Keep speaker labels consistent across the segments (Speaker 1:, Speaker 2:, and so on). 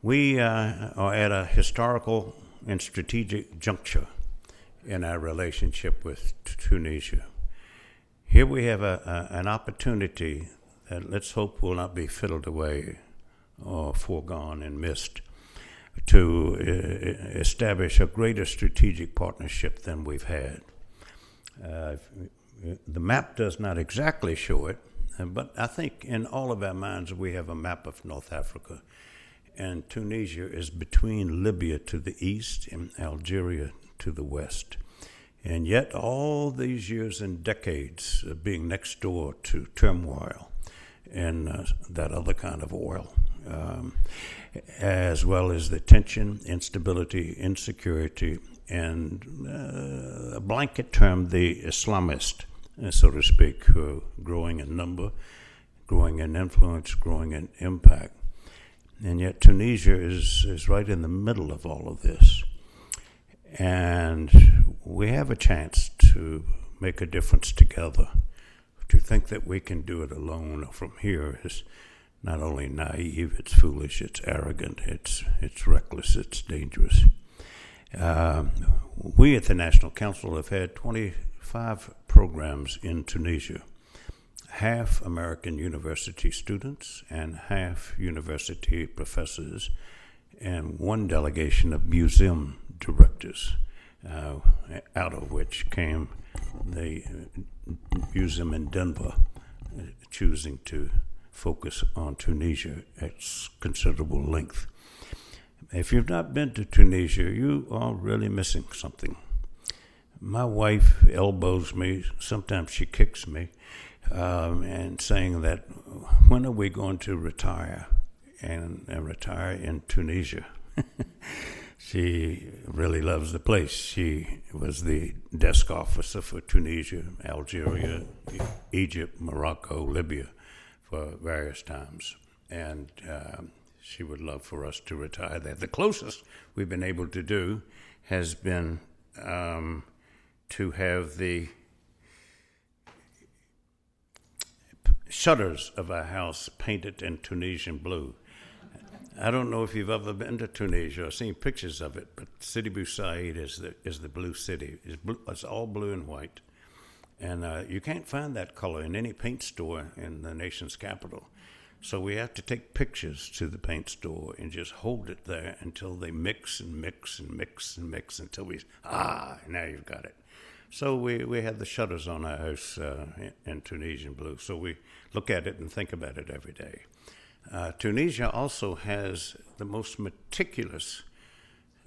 Speaker 1: We are at a historical and strategic juncture in our relationship with Tunisia. Here we have an opportunity that let's hope will not be fiddled away or foregone and missed to establish a greater strategic partnership than we've had. The map does not exactly show it, but I think in all of our minds we have a map of North Africa, and Tunisia is between Libya to the east and Algeria to the west. And yet all these years and decades of being next door to turmoil and that other kind of oil, as well as the tension, instability, insecurity, and a blanket term, the Islamist, so to speak, who are growing in number, growing in influence, growing in impact. And yet Tunisia is right in the middle of all of this. And we have a chance to make a difference together. To think that we can do it alone from here is not only naive, it's foolish, it's arrogant, it's reckless, it's dangerous. We at the National Council have had 25 programs in Tunisia, half American university students and half university professors, and one delegation of museum directors, out of which came the museum in Denver, choosing to focus on Tunisia at considerable length. If you've not been to Tunisia, you are really missing something. My wife elbows me, sometimes she kicks me, and saying that, when are we going to retire and retire in Tunisia? She really loves the place. She was the desk officer for Tunisia, Algeria, Egypt, Morocco, Libya for various times. And she would love for us to retire there. The closest we've been able to do has been to have the shutters of our house painted in Tunisian blue. I don't know if you've ever been to Tunisia or seen pictures of it, but Sidi Bou Said is the blue city. It's all blue and white. And you can't find that color in any paint store in the nation's capital. So we have to take pictures to the paint store and just hold it there until they mix and mix and mix and mix until now you've got it. So we have the shutters on our house in Tunisian blue. So we look at it and think about it every day. Tunisia also has the most meticulous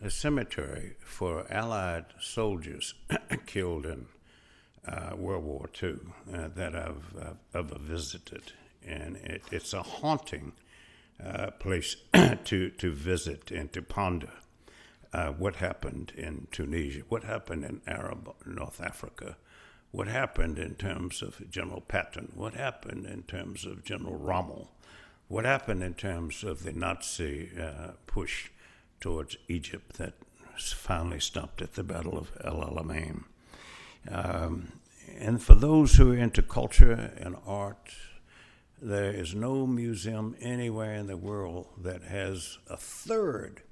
Speaker 1: cemetery for Allied soldiers killed in World War II that I've ever visited. And it's a haunting place to visit and to ponder what happened in Tunisia, what happened in Arab North Africa, what happened in terms of General Patton, what happened in terms of General Rommel, what happened in terms of the Nazi push towards Egypt that finally stopped at the Battle of El Alamein. And for those who are into culture and art, there is no museum anywhere in the world that has a third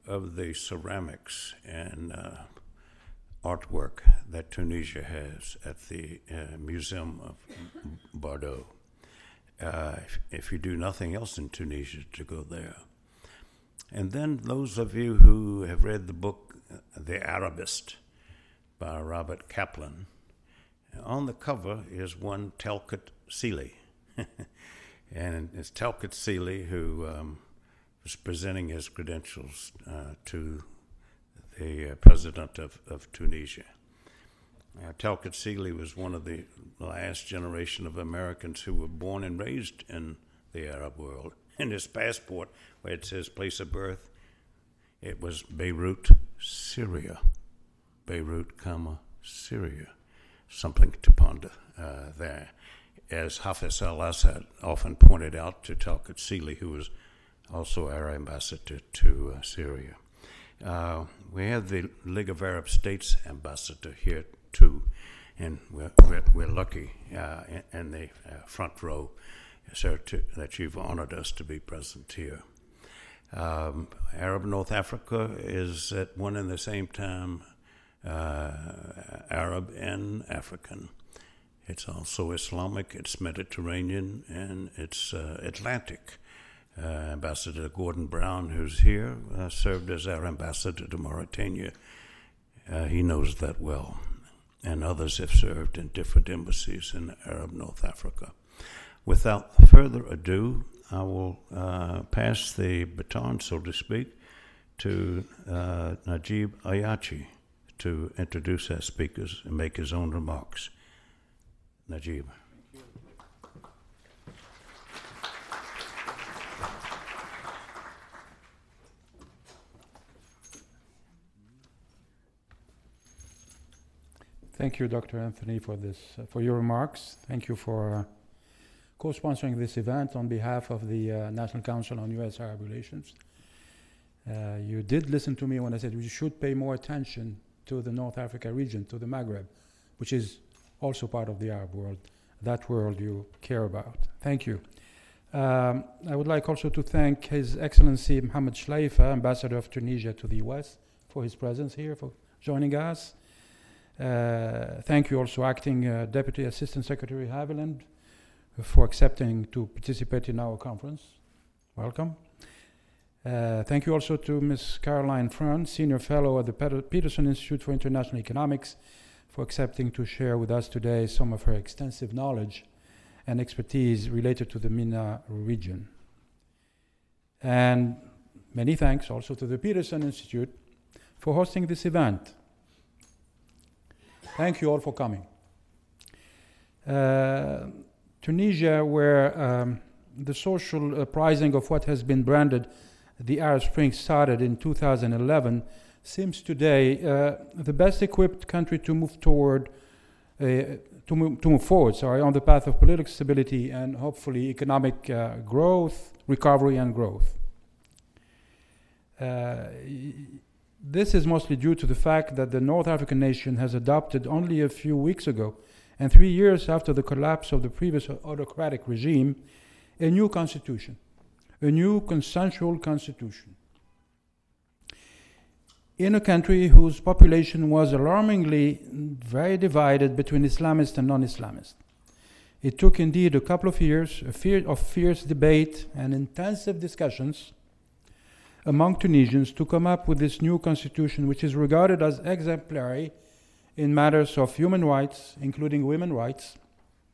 Speaker 1: of the ceramics and artwork that Tunisia has at the Museum of Bordeaux. If you do nothing else in Tunisia, to go there. And then those of you who have read the book The Arabist by Robert Kaplan, on the cover is one Talcott Seeley. And it's Talcott Seeley who was presenting his credentials to the president of Tunisia. Talcott Seeley was one of the last generation of Americans who were born and raised in the Arab world. In his passport, where it says place of birth, it was Beirut, Syria. Beirut, Syria. Something to ponder there. As Hafiz al-Assad often pointed out to Talcott Seeley, who was also our ambassador to Syria. We have the League of Arab States ambassador here too, and we're lucky in the front row, sir, that you've honored us to be present here. Arab North Africa is at one and the same time Arab and African. It's also Islamic, it's Mediterranean, and it's Atlantic. Ambassador Gordon Brown, who's here, served as our ambassador to Mauritania. He knows that well. And others have served in different embassies in Arab North Africa. Without further ado, I will pass the baton, so to speak, to Néjib Ayachi to introduce our speakers and make his own remarks. Néjib.
Speaker 2: Thank you, Dr. Anthony, for this, for your remarks. Thank you for co-sponsoring this event on behalf of the National Council on U.S. Arab Relations. You did listen to me when I said we should pay more attention to the North Africa region, to the Maghreb, which is also part of the Arab world, that world you care about. Thank you. I would like also to thank His Excellency Mohammed Chelaifa, Ambassador of Tunisia to the U.S., for his presence here, for joining us. Thank you also Acting Deputy Assistant Secretary Haviland for accepting to participate in our conference. Welcome. Thank you also to Ms. Caroline Freund, Senior Fellow at the Peterson Institute for International Economics, for accepting to share with us today some of her extensive knowledge and expertise related to the MENA region. And many thanks also to the Peterson Institute for hosting this event. Thank you all for coming. Tunisia, where the social uprising of what has been branded the Arab Spring started in 2011, seems today the best equipped country to move forward on the path of political stability and hopefully economic growth, recovery and growth. This is mostly due to the fact that the North African nation has adopted only a few weeks ago, and 3 years after the collapse of the previous autocratic regime, a new constitution, a new consensual constitution. In a country whose population was alarmingly very divided between Islamists and non-Islamists. It took indeed a couple of years of fierce debate and intensive discussions among Tunisians to come up with this new constitution, which is regarded as exemplary in matters of human rights, including women's rights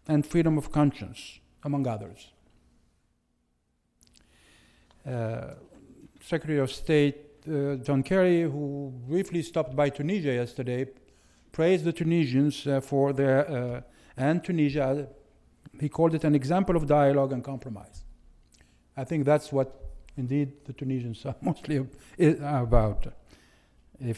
Speaker 2: and freedom of conscience, among others. Secretary of State John Kerry, who briefly stopped by Tunisia yesterday, praised the Tunisians for their, and Tunisia, he called it an example of dialogue and compromise. I think that's what indeed the Tunisians are mostly about. The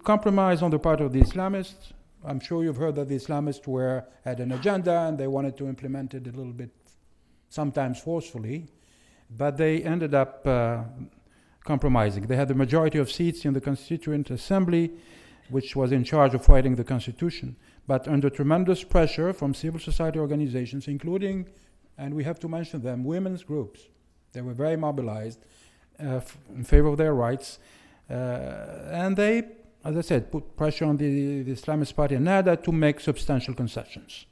Speaker 2: compromise on the part of the Islamists, I'm sure you've heard that the Islamists had an agenda and they wanted to implement it a little bit, sometimes forcefully, but they ended up compromising. They had the majority of seats in the Constituent Assembly, which was in charge of writing the Constitution, but under tremendous pressure from civil society organizations, including, and we have to mention them, women's groups. They were very mobilized in favor of their rights, and they, as I said, put pressure on the Islamist party Ennahda to make substantial concessions,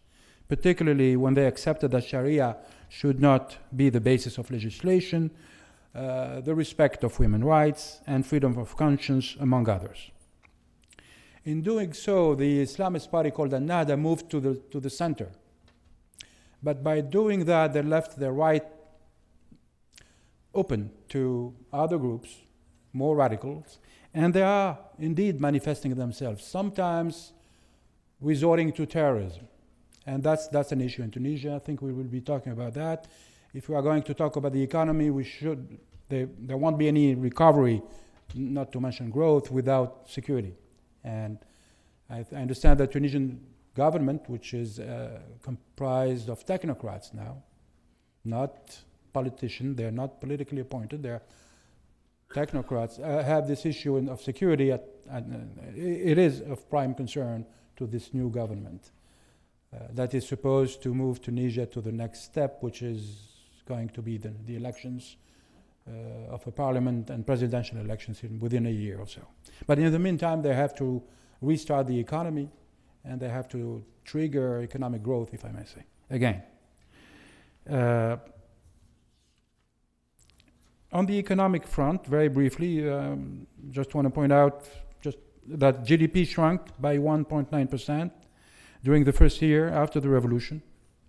Speaker 2: particularly when they accepted that Sharia should not be the basis of legislation, the respect of women's rights, and freedom of conscience, among others. In doing so, the Islamist party called Ennahda moved to the center. But by doing that, they left their right open to other groups, more radicals, and they are indeed manifesting themselves, sometimes resorting to terrorism. And that's an issue in Tunisia. I think we will be talking about that. If we are going to talk about the economy, there won't be any recovery, not to mention growth, without security. And I understand that Tunisian government, which is comprised of technocrats now, not politicians, they're not politically appointed, they're technocrats, have this issue of security, and it is of prime concern to this new government. that is supposed to move Tunisia to the next step, which is going to be the elections of a parliament and presidential elections within a year or so. But in the meantime, they have to restart the economy, and they have to trigger economic growth, if I may say. Again, on the economic front, very briefly, just want to point out just that GDP shrunk by 1.9% during the first year after the revolution,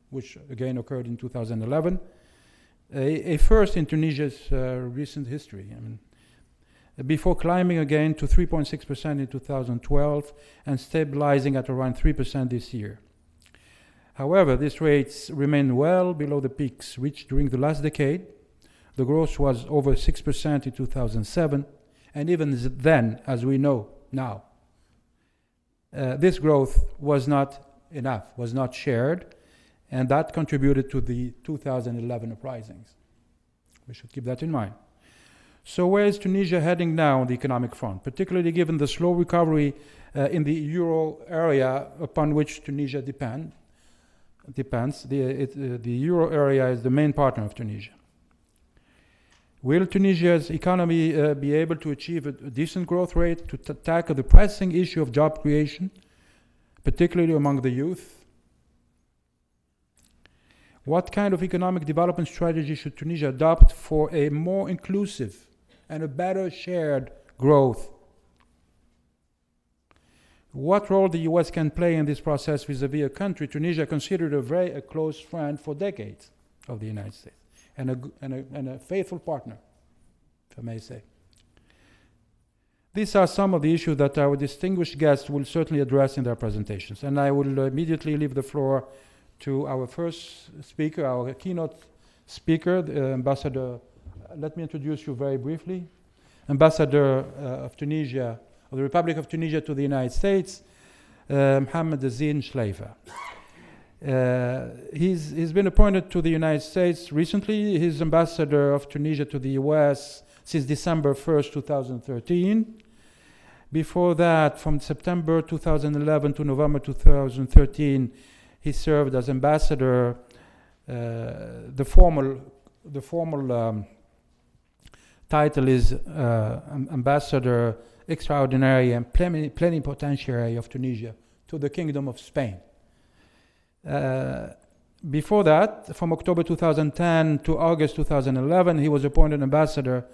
Speaker 2: which again occurred in 2011, a first in Tunisia's recent history. I mean, before climbing again to 3.6% in 2012 and stabilizing at around 3% this year. However, these rates remain well below the peaks reached during the last decade. The growth was over 6% in 2007, and even then, as we know now, this growth was not enough, was not shared, and that contributed to the 2011 uprisings. We should keep that in mind. So where is Tunisia heading now on the economic front, particularly given the slow recovery in the euro area upon which Tunisia depends? The euro area is the main partner of Tunisia. Will Tunisia's economy be able to achieve a decent growth rate to tackle the pressing issue of job creation, particularly among the youth? What kind of economic development strategy should Tunisia adopt for a more inclusive and a better shared growth? What role the U.S. can play in this process vis-à-vis a country Tunisia considered a close friend for decades of the United States and a faithful partner, if I may say. These are some of the issues that our distinguished guests will certainly address in their presentations, and I will immediately leave the floor to our first speaker, our keynote speaker, the Ambassador. Let me introduce you very briefly. Ambassador of Tunisia, of the Republic of Tunisia to the United States, Mohammed Ezzine Chelaifa. He's been appointed to the United States recently. He's Ambassador of Tunisia to the U.S. since December 1st, 2013. Before that, from September 2011 to November 2013, he served as ambassador. The formal title is Ambassador Extraordinary and Plenipotentiary of Tunisia to the Kingdom of Spain. Before that, from October 2010 to August 2011, he was appointed ambassador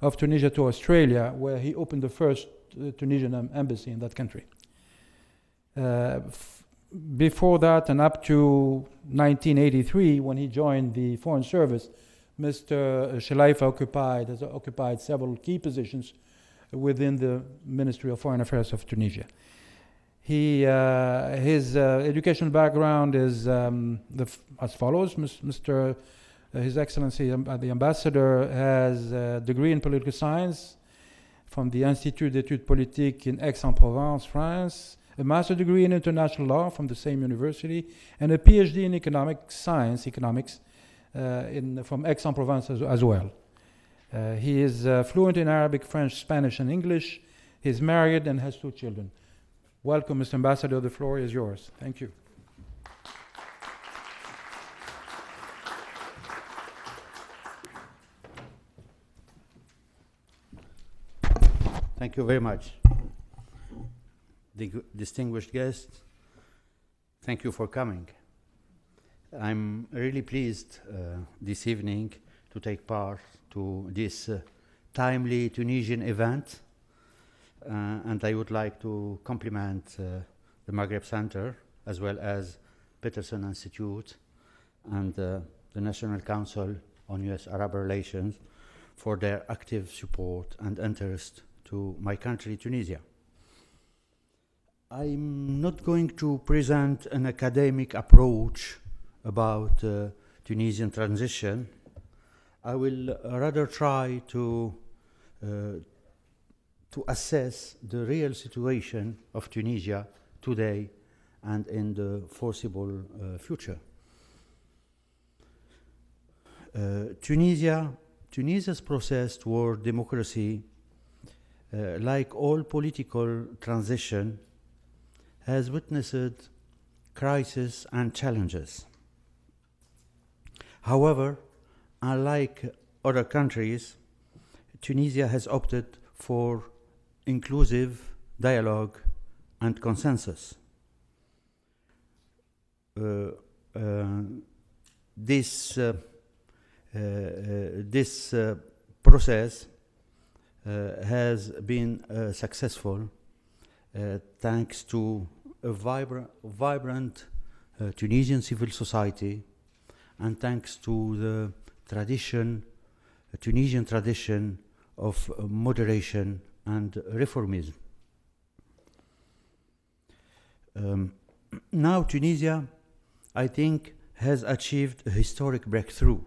Speaker 2: of Tunisia to Australia, where he opened the first Tunisian embassy in that country. Before that, and up to 1983, when he joined the Foreign Service, Mr. Chelaifa has occupied several key positions within the Ministry of Foreign Affairs of Tunisia. His educational background is as follows. His Excellency, the Ambassador, has a degree in political science from the Institut d'études politiques in Aix-en-Provence, France, a master's degree in international law from the same university, and a PhD in economics from Aix-en-Provence as well. He is fluent in Arabic, French, Spanish, and English. He's married and has 2 children. Welcome, Mr. Ambassador. The floor is yours. Thank you.
Speaker 3: Thank you very much. Distinguished guests, thank you for coming. I'm really pleased this evening to take part to this timely Tunisian event, and I would like to compliment the Maghreb Center as well as Peterson Institute and the National Council on U.S Arab Relations for their active support and interest to my country, Tunisia. I'm not going to present an academic approach about Tunisian transition. I will rather try to assess the real situation of Tunisia today and in the foreseeable future. Tunisia's process toward democracy, like all political transition, has witnessed crises and challenges. However, unlike other countries, Tunisia has opted for inclusive dialogue and consensus. This process has been successful thanks to a vibrant Tunisian civil society and thanks to the Tunisian tradition of moderation and reformism. Now Tunisia, I think, has achieved a historic breakthrough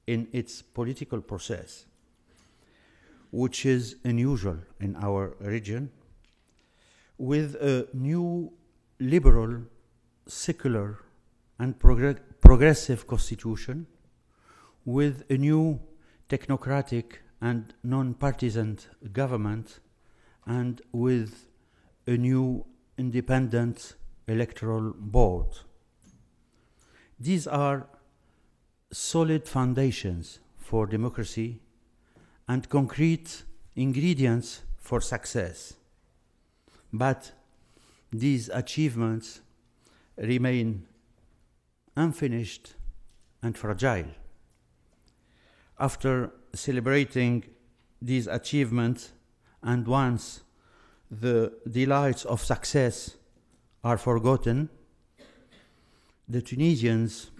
Speaker 3: in its political process, which is unusual in our region, with a new liberal, secular, and progressive constitution, with a new technocratic and non-partisan government, and with a new independent electoral board. These are solid foundations for democracy and concrete ingredients for success. But these achievements remain unfinished and fragile. After celebrating these achievements, and once the delights of success are forgotten, the Tunisians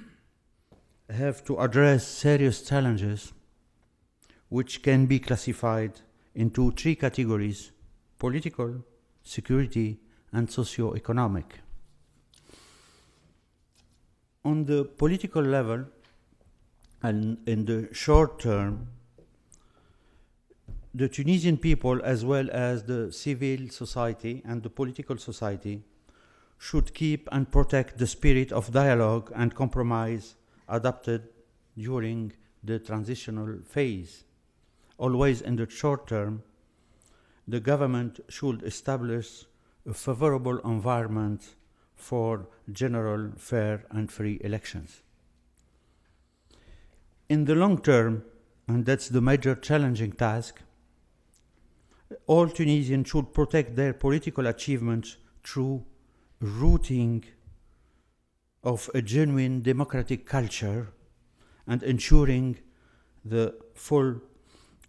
Speaker 3: have to address serious challenges which can be classified into three categories: political, security, and socio-economic. On the political level, and in the short term, the Tunisian people, as well as the civil society and the political society, should keep and protect the spirit of dialogue and compromise adopted during the transitional phase. Always in the short term, the government should establish a favorable environment for general, fair, and free elections. In the long term, and that's the major challenging task, all Tunisians should protect their political achievements through rooting of a genuine democratic culture and ensuring the full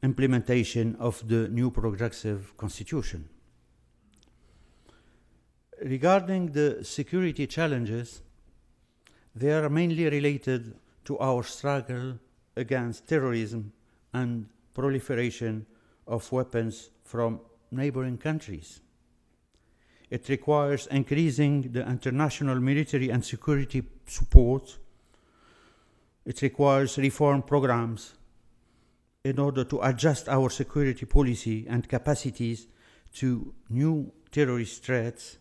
Speaker 3: implementation of the new progressive constitution. Regarding the security challenges, they are mainly related to our struggle against terrorism and proliferation of weapons from neighboring countries. It requires increasing the international military and security support. It requires reform programs in order to adjust our security policy and capacities to new terrorist threats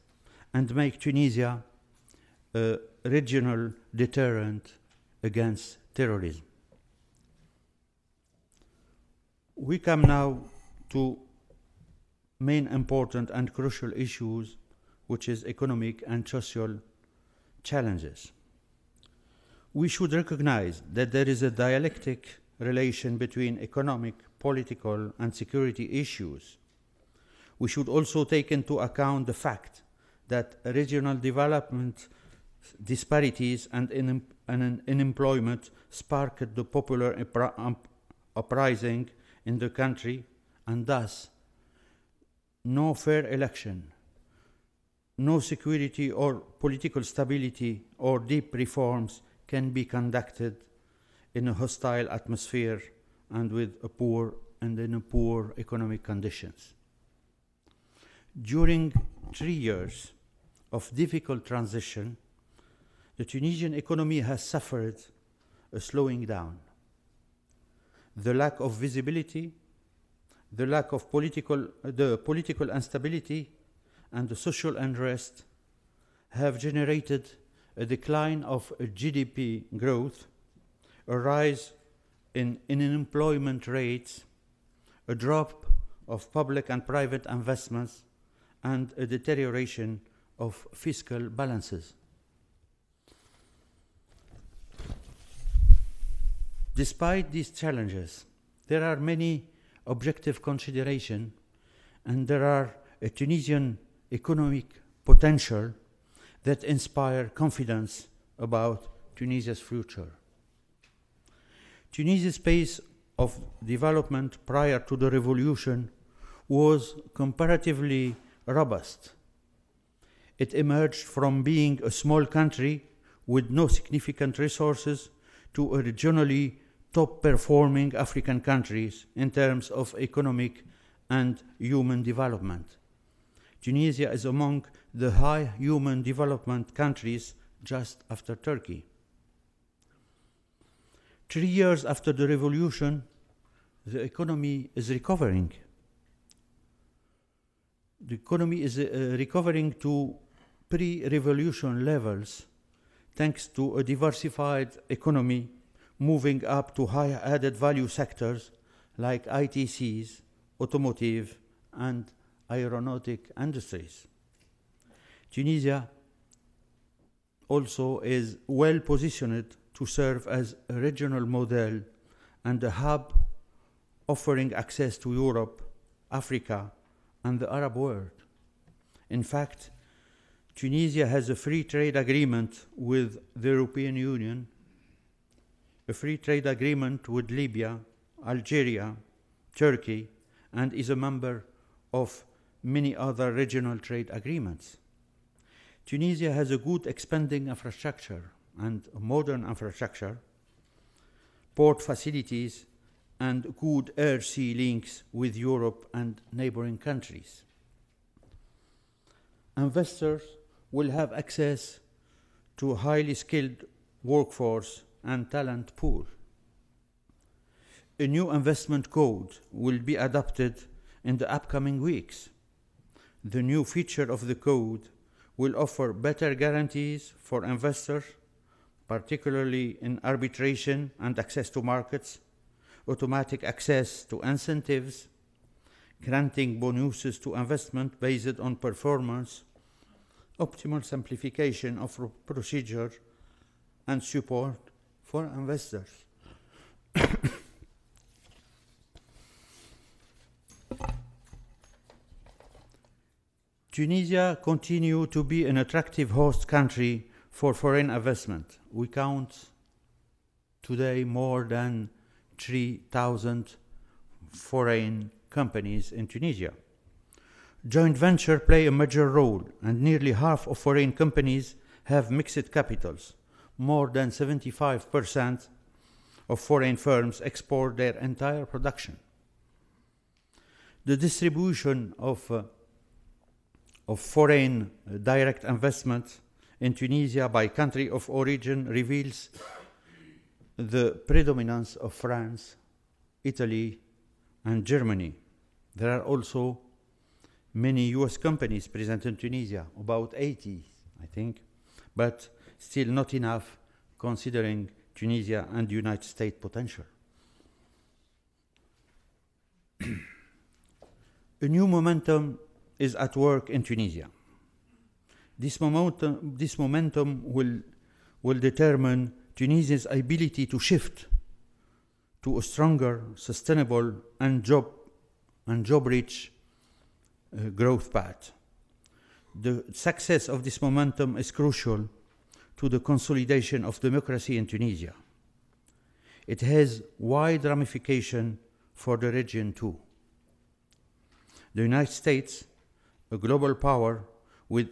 Speaker 3: and make Tunisia a regional deterrent against terrorism. We come now to main important and crucial issues, which is economic and social challenges. We should recognize that there is a dialectic relation between economic, political, and security issues. We should also take into account the fact that regional development disparities and unemployment sparked the popular uprising in the country, and thus no fair election, no security or political stability or deep reforms can be conducted in a hostile atmosphere and with in poor economic conditions. During 3 years of difficult transition, the Tunisian economy has suffered a slowing down. The lack of visibility, the lack of political instability, and the social unrest have generated a decline of GDP growth, a rise in unemployment rates, a drop of public and private investments, and a deterioration of fiscal balances. Despite these challenges, there are many objective considerations, and there are a Tunisian economic potential that inspire confidence about Tunisia's future. Tunisia's pace of development prior to the revolution was comparatively robust. It emerged from being a small country with no significant resources to a regionally top-performing African countries in terms of economic and human development. Tunisia is among the high human development countries just after Turkey. 3 years after the revolution, the economy is recovering. The economy is recovering to pre-revolution levels thanks to a diversified economy moving up to high added value sectors like ITCs, automotive, and aeronautic industries. Tunisia also is well positioned to serve as a regional model and a hub offering access to Europe, Africa, and the Arab world. In fact, Tunisia has a free trade agreement with the European Union, a free trade agreement with Libya, Algeria, Turkey, and is a member of many other regional trade agreements. Tunisia has a good expanding infrastructure and a modern infrastructure, port facilities, and good air-sea links with Europe and neighboring countries. Investors will have access to a highly skilled workforce and talent pool. A new investment code will be adopted in the upcoming weeks. The new feature of the code will offer better guarantees for investors, particularly in arbitration and access to markets, automatic access to incentives, granting bonuses to investment based on performance, optimal simplification of procedure, and support for investors. Tunisia continues to be an attractive host country for foreign investment. We count today more than 3,000 foreign companies in Tunisia. Joint ventures play a major role, and nearly half of foreign companies have mixed capitals. More than 75% of foreign firms export their entire production. The distribution of foreign direct investment in Tunisia by country of origin reveals the predominance of France, Italy, and Germany. There are also many U.S. companies present in Tunisia, about 80, I think, but still not enough considering Tunisia and the United States potential. A new momentum is at work in Tunisia. This momentum will determine Tunisia's ability to shift to a stronger, sustainable, and job-rich growth path. The success of this momentum is crucial to the consolidation of democracy in Tunisia. It has wide ramifications for the region too. The United States, a global power with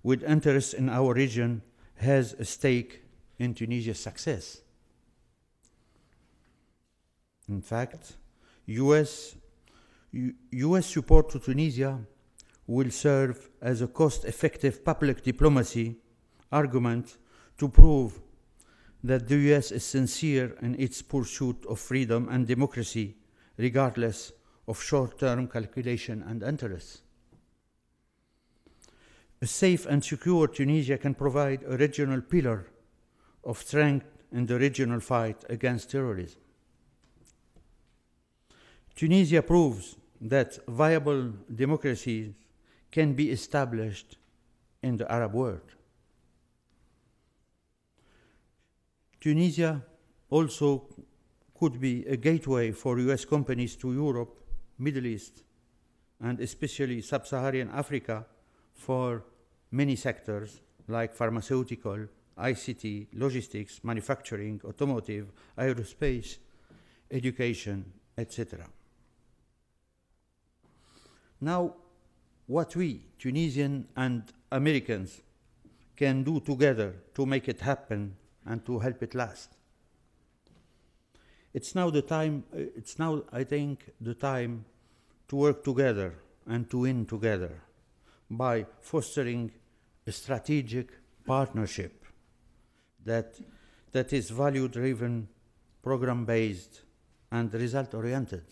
Speaker 3: interests in our region, has a stake in Tunisia's success. In fact, U.S. support to Tunisia will serve as a cost-effective public diplomacy argument to prove that the U.S. is sincere in its pursuit of freedom and democracy, regardless of short-term calculation and interests. A safe and secure Tunisia can provide a regional pillar of strength in the regional fight against terrorism. Tunisia proves that viable democracies can be established in the Arab world. Tunisia also could be a gateway for US companies to Europe, Middle East, and especially Sub-Saharan Africa for many sectors like pharmaceutical, ICT, logistics, manufacturing, automotive, aerospace, education, etc. Now, what we, Tunisian and Americans, can do together to make it happen and to help it last. It's now, I think, the time to work together and to win together by fostering a strategic partnership that is value-driven, program-based, and result-oriented.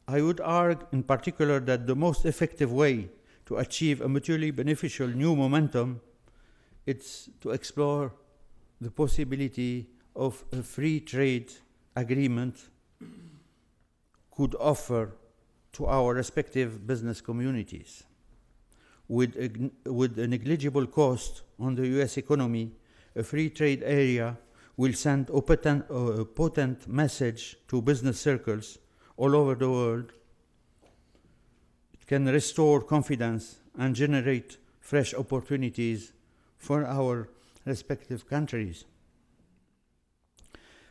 Speaker 3: I would argue in particular that the most effective way to achieve a mutually beneficial new momentum is to explore the possibility of a free trade agreement could offer to our respective business communities. With a negligible cost on the US economy, a free trade area will send a potent message to business circles all over the world. It can restore confidence and generate fresh opportunities for our respective countries.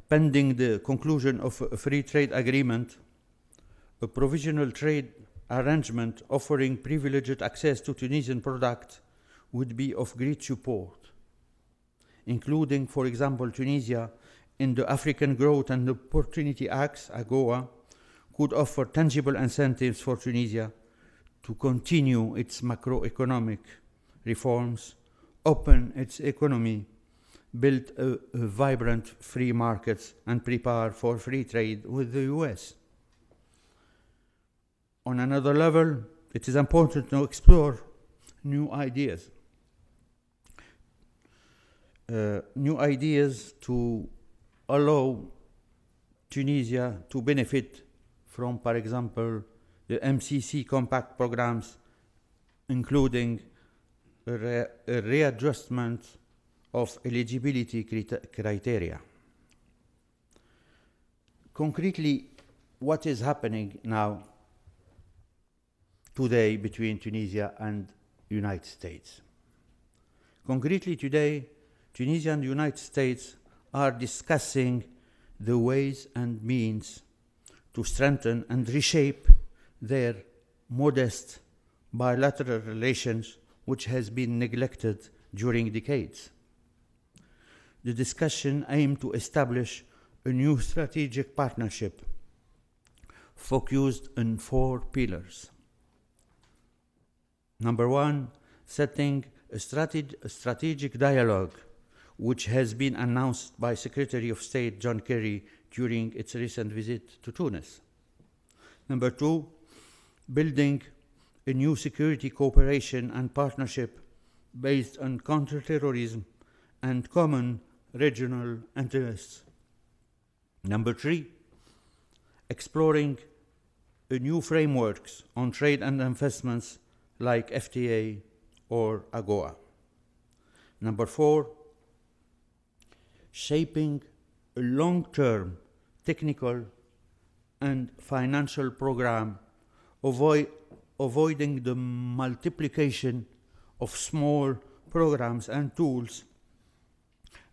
Speaker 3: Pending the conclusion of a free trade agreement, a provisional trade arrangement offering privileged access to Tunisian products would be of great support, including, for example, Tunisia in the African Growth and Opportunity Acts, AGOA, could offer tangible incentives for Tunisia to continue its macroeconomic reforms, open its economy, build a vibrant free markets, and prepare for free trade with the US. On another level, it is important to explore new ideas. New ideas to allow Tunisia to benefit from, for example, the MCC compact programs, including a readjustment of eligibility criteria. Concretely, what is happening now today between Tunisia and the United States? Concretely today, Tunisia and the United States are discussing the ways and means to strengthen and reshape their modest bilateral relations, which has been neglected during decades. The discussion aimed to establish a new strategic partnership focused on 4 pillars. Number 1, setting a strategic dialogue, which has been announced by Secretary of State John Kerry during its recent visit to Tunis. Number 2, building a new security cooperation and partnership based on counterterrorism and common regional interests. Number 3, exploring a new frameworks on trade and investments like FTA or AGOA. Number 4, shaping a long-term technical and financial program, avoiding the multiplication of small programs and tools,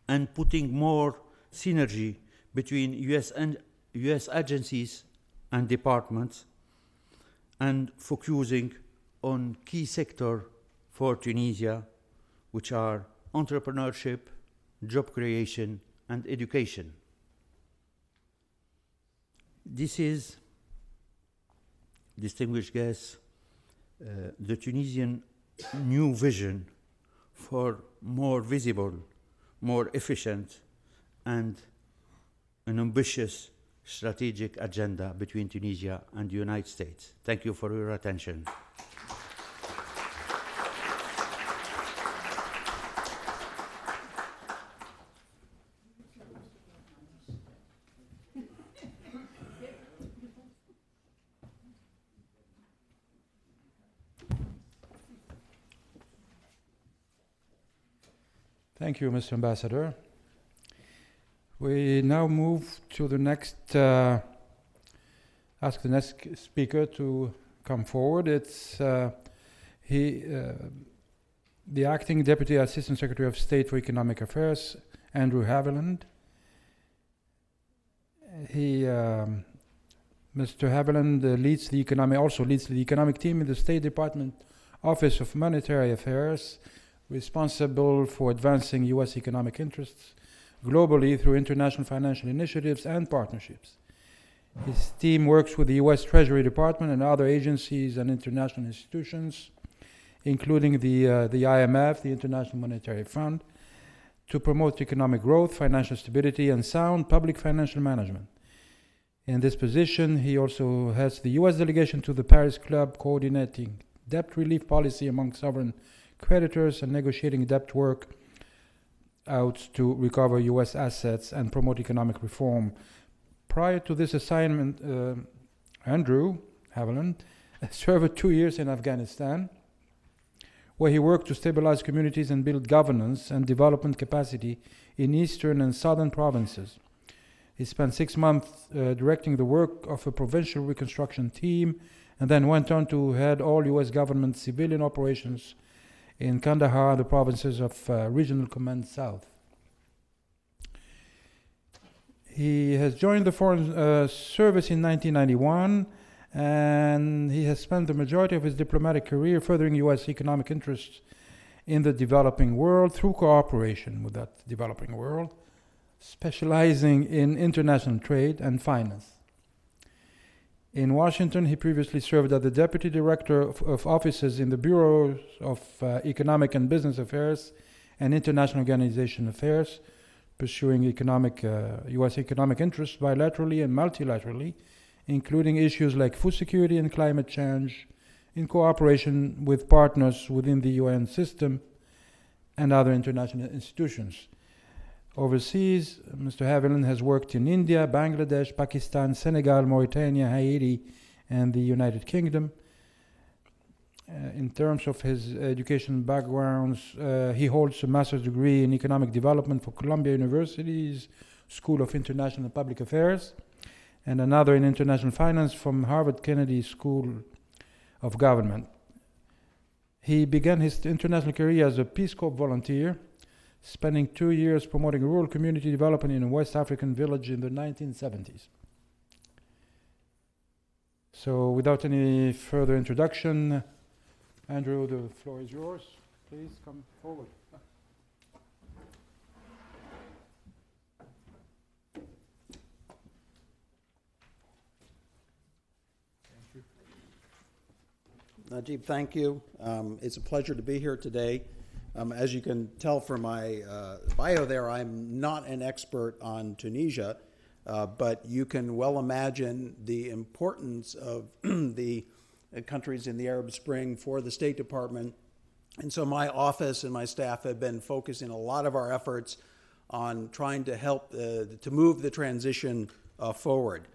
Speaker 3: and putting more synergy between US agencies and departments, and focusing on key sectors for Tunisia, which are entrepreneurship, job creation, and education. This is, distinguished guests, the Tunisian new vision for more visible, more efficient, and an ambitious strategic agenda between Tunisia and the United States. Thank you for your attention.
Speaker 2: Thank you, Mr. Ambassador. We now move to the next, ask the next speaker to come forward. It's the Acting Deputy Assistant Secretary of State for Economic Affairs, Andrew Haviland. Mr. Haviland also leads the economic team in the State Department Office of Monetary Affairs, responsible for advancing U.S. economic interests globally through international financial initiatives and partnerships. His team works with the U.S. Treasury Department and other agencies and international institutions, including the IMF, the International Monetary Fund, to promote economic growth, financial stability, and sound public financial management. In this position, he also has the U.S. delegation to the Paris Club, coordinating debt relief policy among sovereign creditors and negotiating debt work out to recover U.S. assets and promote economic reform. Prior to this assignment, Andrew Haviland served 2 years in Afghanistan, where he worked to stabilize communities and build governance and development capacity in eastern and southern provinces. He spent 6 months directing the work of a provincial reconstruction team and then went on to head all U.S. government civilian operations in Kandahar, the provinces of Regional Command South. He has joined the Foreign Service in 1991, and he has spent the majority of his diplomatic career furthering U.S. economic interests in the developing world through cooperation with that developing world, specializing in international trade and finance. In Washington, he previously served as the Deputy Director of Offices in the Bureaus of Economic and Business Affairs and International Organization Affairs, pursuing U.S. economic interests bilaterally and multilaterally, including issues like food security and climate change, in cooperation with partners within the UN system and other international institutions. Overseas, Mr. Haviland has worked in India, Bangladesh, Pakistan, Senegal, Mauritania, Haiti, and the United Kingdom. In terms of his education backgrounds, he holds a master's degree in economic development from Columbia University's School of International and Public Affairs, and another in international finance from Harvard Kennedy School of Government. He began his international career as a Peace Corps volunteer, spending 2 years promoting rural community development in a West African village in the 1970s. So without any further introduction, Andrew, the floor is yours. Please come forward.
Speaker 4: Néjib, thank you. It's a pleasure to be here today. As you can tell from my bio there, I'm not an expert on Tunisia, but you can well imagine the importance of the countries in the Arab Spring for the State Department. And so my office and my staff have been focusing a lot of our efforts on trying to help to move the transition forward.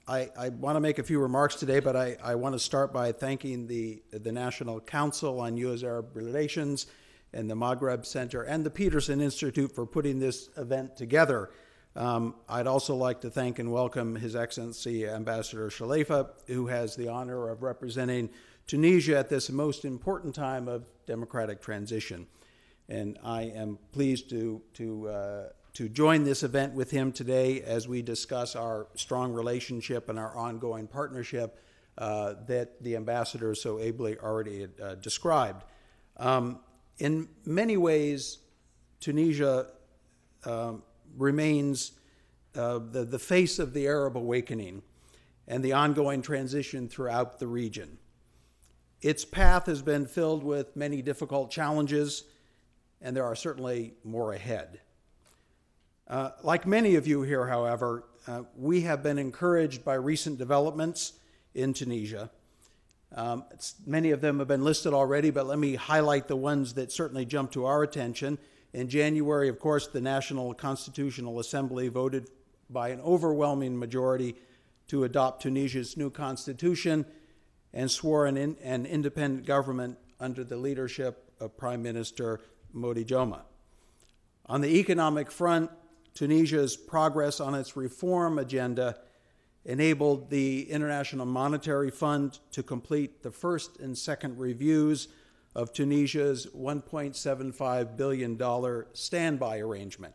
Speaker 4: I want to make a few remarks today, but I want to start by thanking the National Council on U.S Arab Relations and the Maghreb Center and the Peterson Institute for putting this event together. I'd also like to thank and welcome His Excellency Ambassador Chelaifa, who has the honor of representing Tunisia at this most important time of democratic transition. And I am pleased to join this event with him today as we discuss our strong relationship and our ongoing partnership that the ambassador so ably already described. In many ways, Tunisia remains the face of the Arab awakening and the ongoing transition throughout the region. Its path has been filled with many difficult challenges, and there are certainly more ahead. Like many of you here, however, we have been encouraged by recent developments in Tunisia. Many of them have been listed already, but let me highlight the ones that certainly jump to our attention. In January, of course, the National Constitutional Assembly voted by an overwhelming majority to adopt Tunisia's new constitution and swore an independent government under the leadership of Prime Minister Modi Joma. On the economic front, Tunisia's progress on its reform agenda enabled the International Monetary Fund to complete the first and second reviews of Tunisia's $1.75 billion standby arrangement.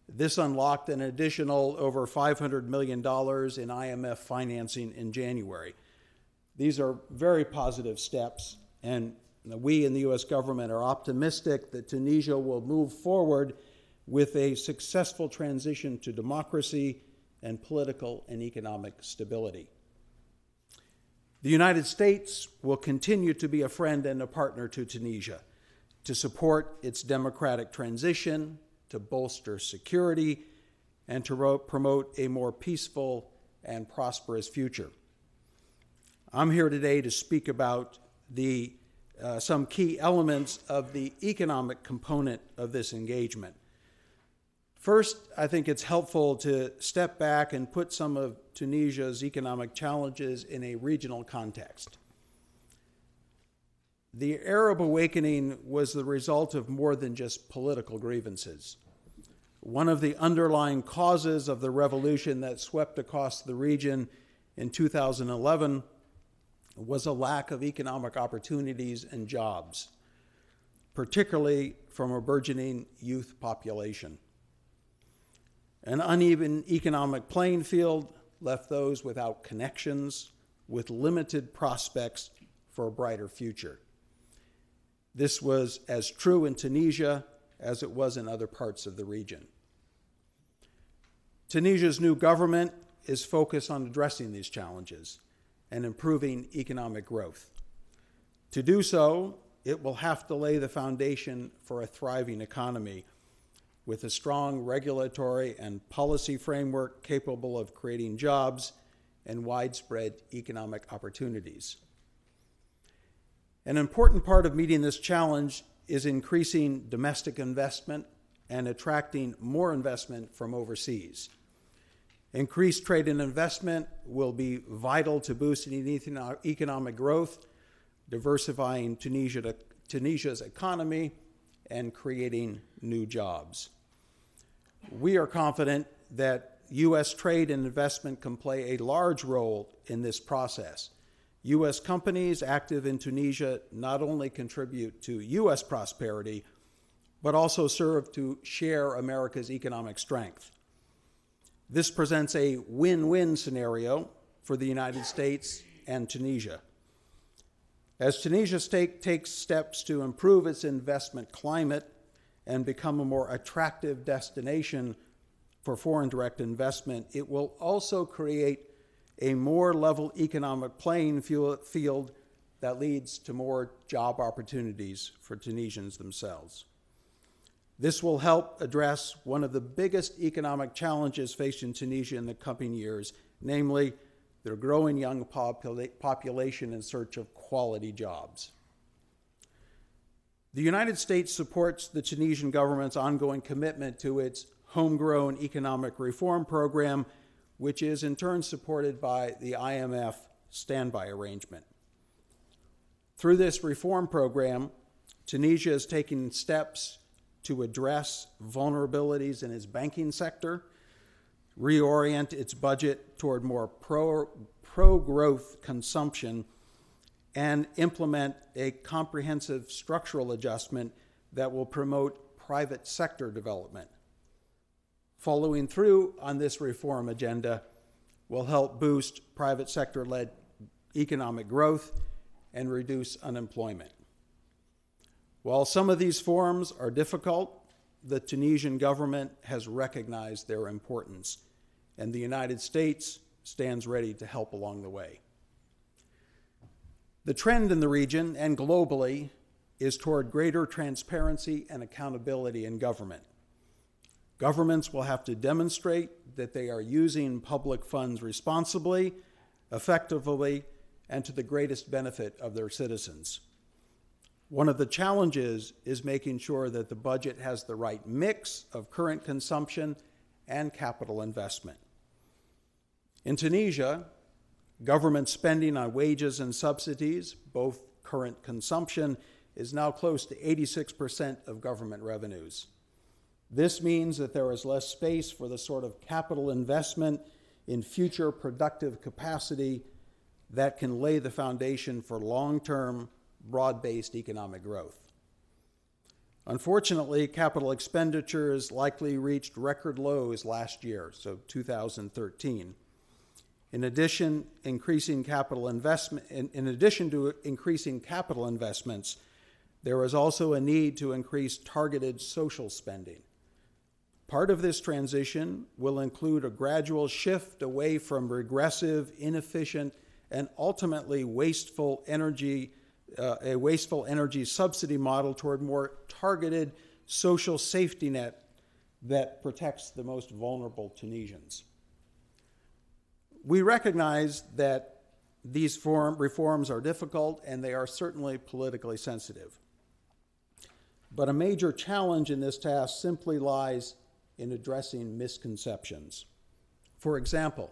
Speaker 4: This unlocked an additional over $500 million in IMF financing in January. These are very positive steps, and we in the U.S. government are optimistic that Tunisia will move forward with a successful transition to democracy and political and economic stability. The United States will continue to be a friend and a partner to Tunisia, to support its democratic transition, to bolster security, and to promote a more peaceful and prosperous future. I'm here today to speak about some key elements of the economic component of this engagement. First, I think it's helpful to step back and put some of Tunisia's economic challenges in a regional context. The Arab awakening was the result of more than just political grievances. One of the underlying causes of the revolution that swept across the region in 2011 was a lack of economic opportunities and jobs, particularly from a burgeoning youth population. An uneven economic playing field left those without connections, with limited prospects for a brighter future. This was as true in Tunisia as it was in other parts of the region. Tunisia's new government is focused on addressing these challenges and improving economic growth. To do so, it will have to lay the foundation for a thriving economy with a strong regulatory and policy framework capable of creating jobs and widespread economic opportunities. An important part of meeting this challenge is increasing domestic investment and attracting more investment from overseas. Increased trade and investment will be vital to boosting economic growth, diversifying Tunisia's economy, and creating new jobs. We are confident that U.S. trade and investment can play a large role in this process. U.S. companies active in Tunisia not only contribute to U.S. prosperity, but also serve to share America's economic strength. This presents a win-win scenario for the United States and Tunisia. As Tunisia takes steps to improve its investment climate and become a more attractive destination for foreign direct investment, it will also create a more level economic playing field that leads to more job opportunities for Tunisians themselves. This will help address one of the biggest economic challenges facing Tunisia in the coming years, namely their growing young population in search of quality jobs. The United States supports the Tunisian government's ongoing commitment to its homegrown economic reform program, which is in turn supported by the IMF standby arrangement. Through this reform program, Tunisia is taking steps to address vulnerabilities in its banking sector, reorient its budget toward more pro-growth consumption, and implement a comprehensive structural adjustment that will promote private sector development. Following through on this reform agenda will help boost private sector-led economic growth and reduce unemployment. While some of these forms are difficult, the Tunisian government has recognized their importance, and the United States stands ready to help along the way. The trend in the region and globally is toward greater transparency and accountability in government. Governments will have to demonstrate that they are using public funds responsibly, effectively, and to the greatest benefit of their citizens. One of the challenges is making sure that the budget has the right mix of current consumption and capital investment. In Tunisia, government spending on wages and subsidies, both current consumption, is now close to 86% of government revenues. This means that there is less space for the sort of capital investment in future productive capacity that can lay the foundation for long-term, broad-based economic growth. Unfortunately, capital expenditures likely reached record lows last year, so 2013. In addition to increasing capital investments, there is also a need to increase targeted social spending. Part of this transition will include a gradual shift away from regressive, inefficient, and ultimately wasteful energy subsidy model toward more targeted social safety net that protects the most vulnerable Tunisians. We recognize that these reforms are difficult and they are certainly politically sensitive. But a major challenge in this task simply lies in addressing misconceptions. For example,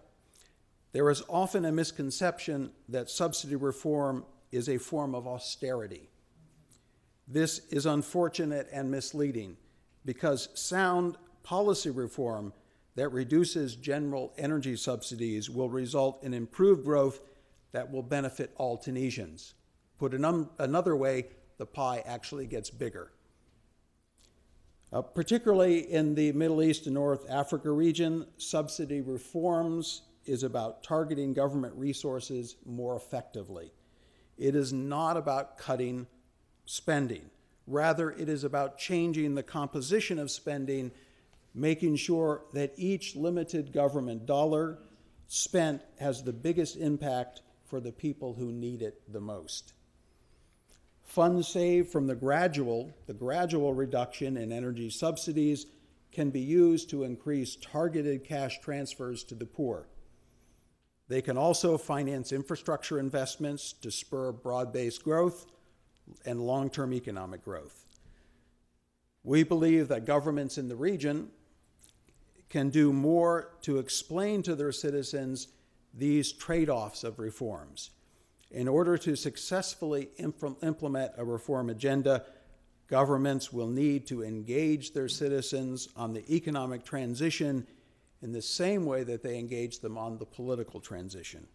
Speaker 4: there is often a misconception that subsidy reform is a form of austerity. This is unfortunate and misleading because sound policy reform that reduces general energy subsidies will result in improved growth that will benefit all Tunisians. Put another way, the pie actually gets bigger. Particularly in the Middle East and North Africa region, subsidy reforms is about targeting government resources more effectively. It is not about cutting spending. Rather, it is about changing the composition of spending, making sure that each limited government dollar spent has the biggest impact for the people who need it the most. Funds saved from the gradual reduction in energy subsidies can be used to increase targeted cash transfers to the poor. They can also finance infrastructure investments to spur broad-based growth and long-term economic growth. We believe that governments in the region can do more to explain to their citizens these trade-offs of reforms. In order to successfully implement a reform agenda, governments will need to engage their citizens on the economic transition in the same way that they engage them on the political transition.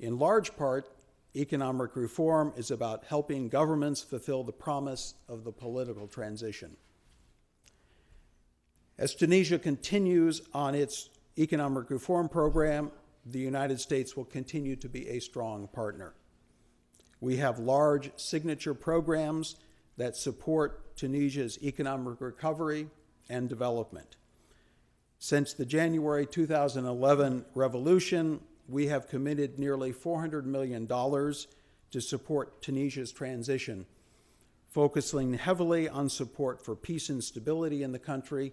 Speaker 4: In large part, economic reform is about helping governments fulfill the promise of the political transition. As Tunisia continues on its economic reform program, the United States will continue to be a strong partner. We have large signature programs that support Tunisia's economic recovery and development. Since the January 2011 revolution, we have committed nearly $400 million to support Tunisia's transition, focusing heavily on support for peace and stability in the country,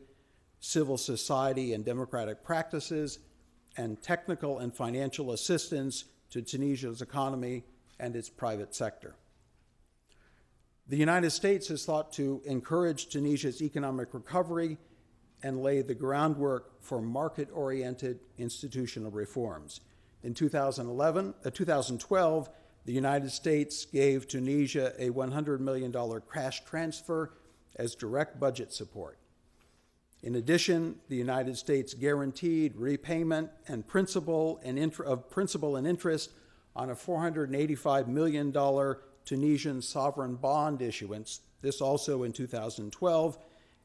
Speaker 4: civil society and democratic practices, and technical and financial assistance to Tunisia's economy and its private sector. The United States has sought to encourage Tunisia's economic recovery and lay the groundwork for market-oriented institutional reforms. In 2012, the United States gave Tunisia a $100 million cash transfer as direct budget support. In addition, the United States guaranteed repayment and principal and interest on a $485 million Tunisian sovereign bond issuance, this also in 2012,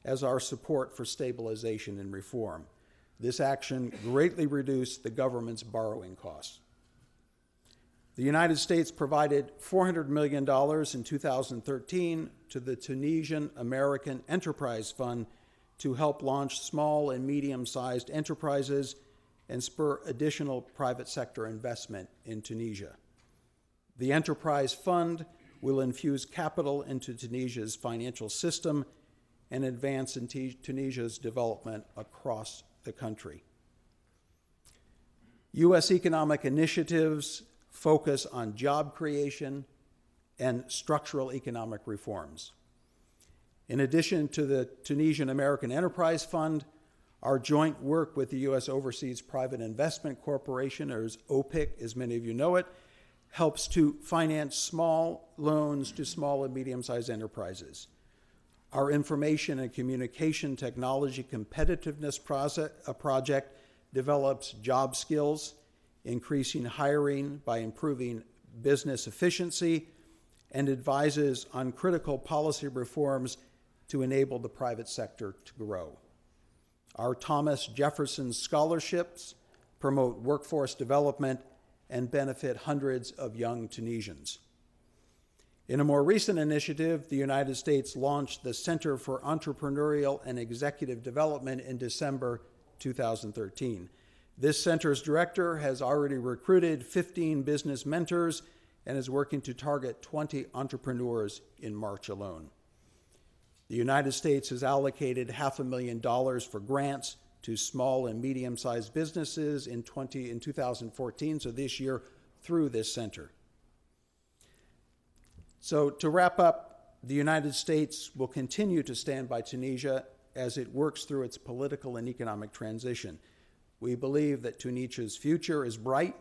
Speaker 4: as our support for stabilization and reform. This action greatly reduced the government's borrowing costs. The United States provided $400 million in 2013 to the Tunisian American Enterprise Fund to help launch small and medium-sized enterprises and spur additional private sector investment in Tunisia. The Enterprise Fund will infuse capital into Tunisia's financial system and advance in Tunisia's development across the country. U.S. economic initiatives focus on job creation and structural economic reforms. In addition to the Tunisian American Enterprise Fund, our joint work with the U.S. Overseas Private Investment Corporation, or OPIC, as many of you know it, helps to finance small loans to small and medium-sized enterprises. Our Information and Communication Technology Competitiveness project develops job skills, increasing hiring by improving business efficiency, and advises on critical policy reforms to enable the private sector to grow. Our Thomas Jefferson scholarships promote workforce development and benefit hundreds of young Tunisians. In a more recent initiative, the United States launched the Center for Entrepreneurial and Executive Development in December 2013. This center's director has already recruited 15 business mentors and is working to target 20 entrepreneurs in March alone. The United States has allocated $500,000 for grants to small and medium-sized businesses in 2014, so this year, through this center. So to wrap up, the United States will continue to stand by Tunisia as it works through its political and economic transition. We believe that Tunisia's future is bright,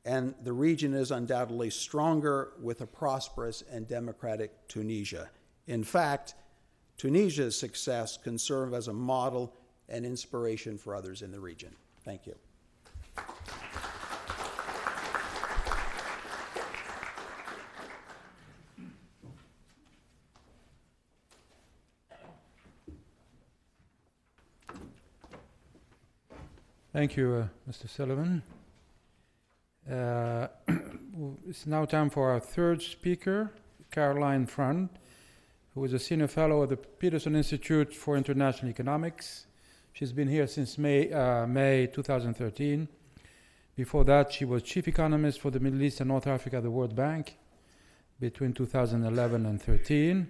Speaker 4: and the region is undoubtedly stronger with a prosperous and democratic Tunisia. In fact, Tunisia's success can serve as a model and inspiration for others in the region. Thank you.
Speaker 2: Thank you, Mr. Sullivan. It's now time for our third speaker, Caroline Freund, who is a senior fellow at the Peterson Institute for International Economics. She's been here since May 2013. Before that, she was chief economist for the Middle East and North Africa at the World Bank between 2011 and 13.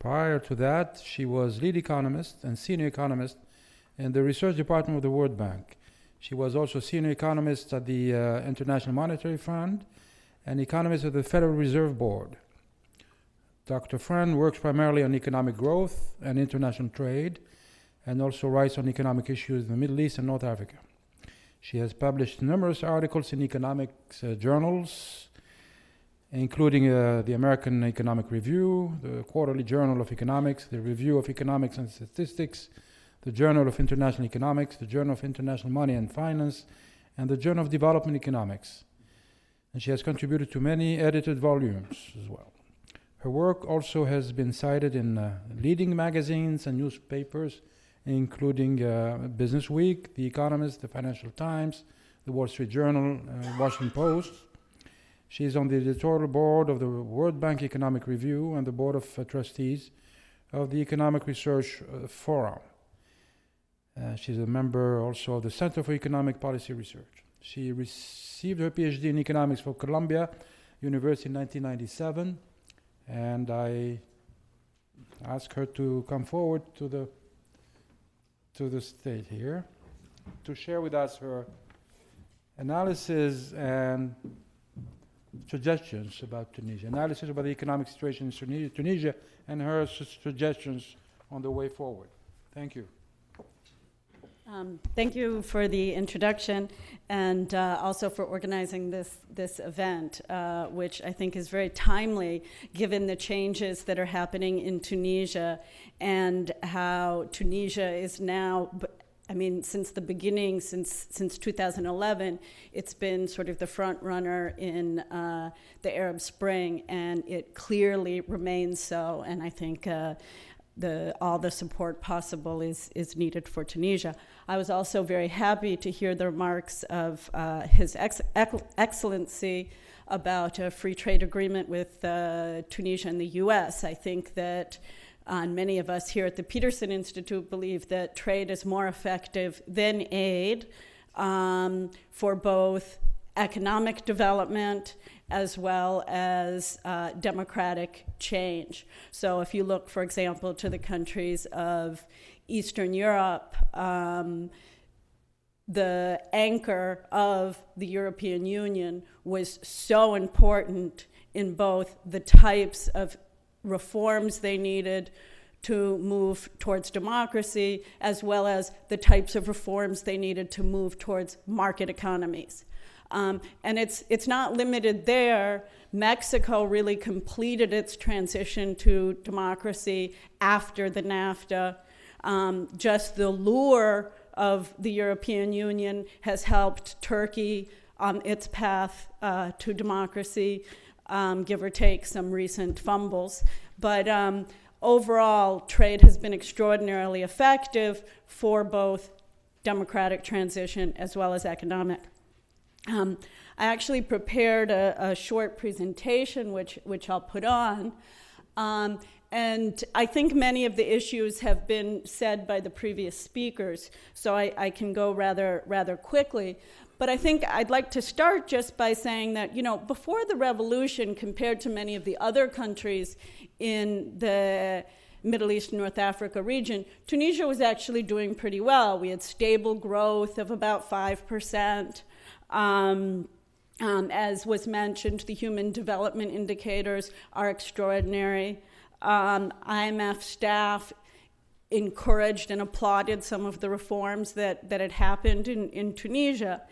Speaker 2: Prior to that, she was lead economist and senior economist in the research department of the World Bank. She was also senior economist at the International Monetary Fund and economist at the Federal Reserve Board. Dr. Freund works primarily on economic growth and international trade, and also writes on economic issues in the Middle East and North Africa. She has published numerous articles in economics journals, including the American Economic Review, the Quarterly Journal of Economics, the Review of Economics and Statistics, the Journal of International Economics, the Journal of International Money and Finance, and the Journal of Development Economics. And she has contributed to many edited volumes as well. Her work also has been cited in leading magazines and newspapers, including Business Week, The Economist, The Financial Times, The Wall Street Journal, Washington Post. She is on the editorial board of the World Bank Economic Review and the board of trustees of the Economic Research Forum. She's a member also of the Center for Economic Policy Research. She received her PhD in economics from Columbia University in 1997, and I asked her to come forward to the stage here to share with us her analysis and suggestions about Tunisia, analysis about the economic situation in Tunisia, and her suggestions on the way forward. Thank you.
Speaker 5: Thank you for the introduction, and also for organizing this event, which I think is very timely given the changes that are happening in Tunisia and how Tunisia is now, I mean, since the beginning, since 2011, it's been sort of the front runner in the Arab Spring, and it clearly remains so, and I think all the support possible is needed for Tunisia. I was also very happy to hear the remarks of His Excellency about a free trade agreement with Tunisia and the U.S. I think that many of us here at the Peterson Institute believe that trade is more effective than aid for both economic development as well as democratic change. So if you look, for example, to the countries of Eastern Europe, the anchor of the European Union was so important in both the types of reforms they needed to move towards democracy, as well as the types of reforms they needed to move towards market economies. And it's not limited there. Mexico really completed its transition to democracy after the NAFTA. Just the lure of the European Union has helped Turkey on its path to democracy, give or take some recent fumbles. But overall, trade has been extraordinarily effective for both democratic transition as well as economic. I actually prepared a short presentation, which I'll put on. And I think many of the issues have been said by the previous speakers, so I can go rather quickly. But I think I'd like to start just by saying that, before the revolution, compared to many of the other countries in the Middle East and North Africa region, Tunisia was actually doing pretty well. We had stable growth of about 5%. As was mentioned, the human development indicators are extraordinary. IMF staff encouraged and applauded some of the reforms that had happened in Tunisia.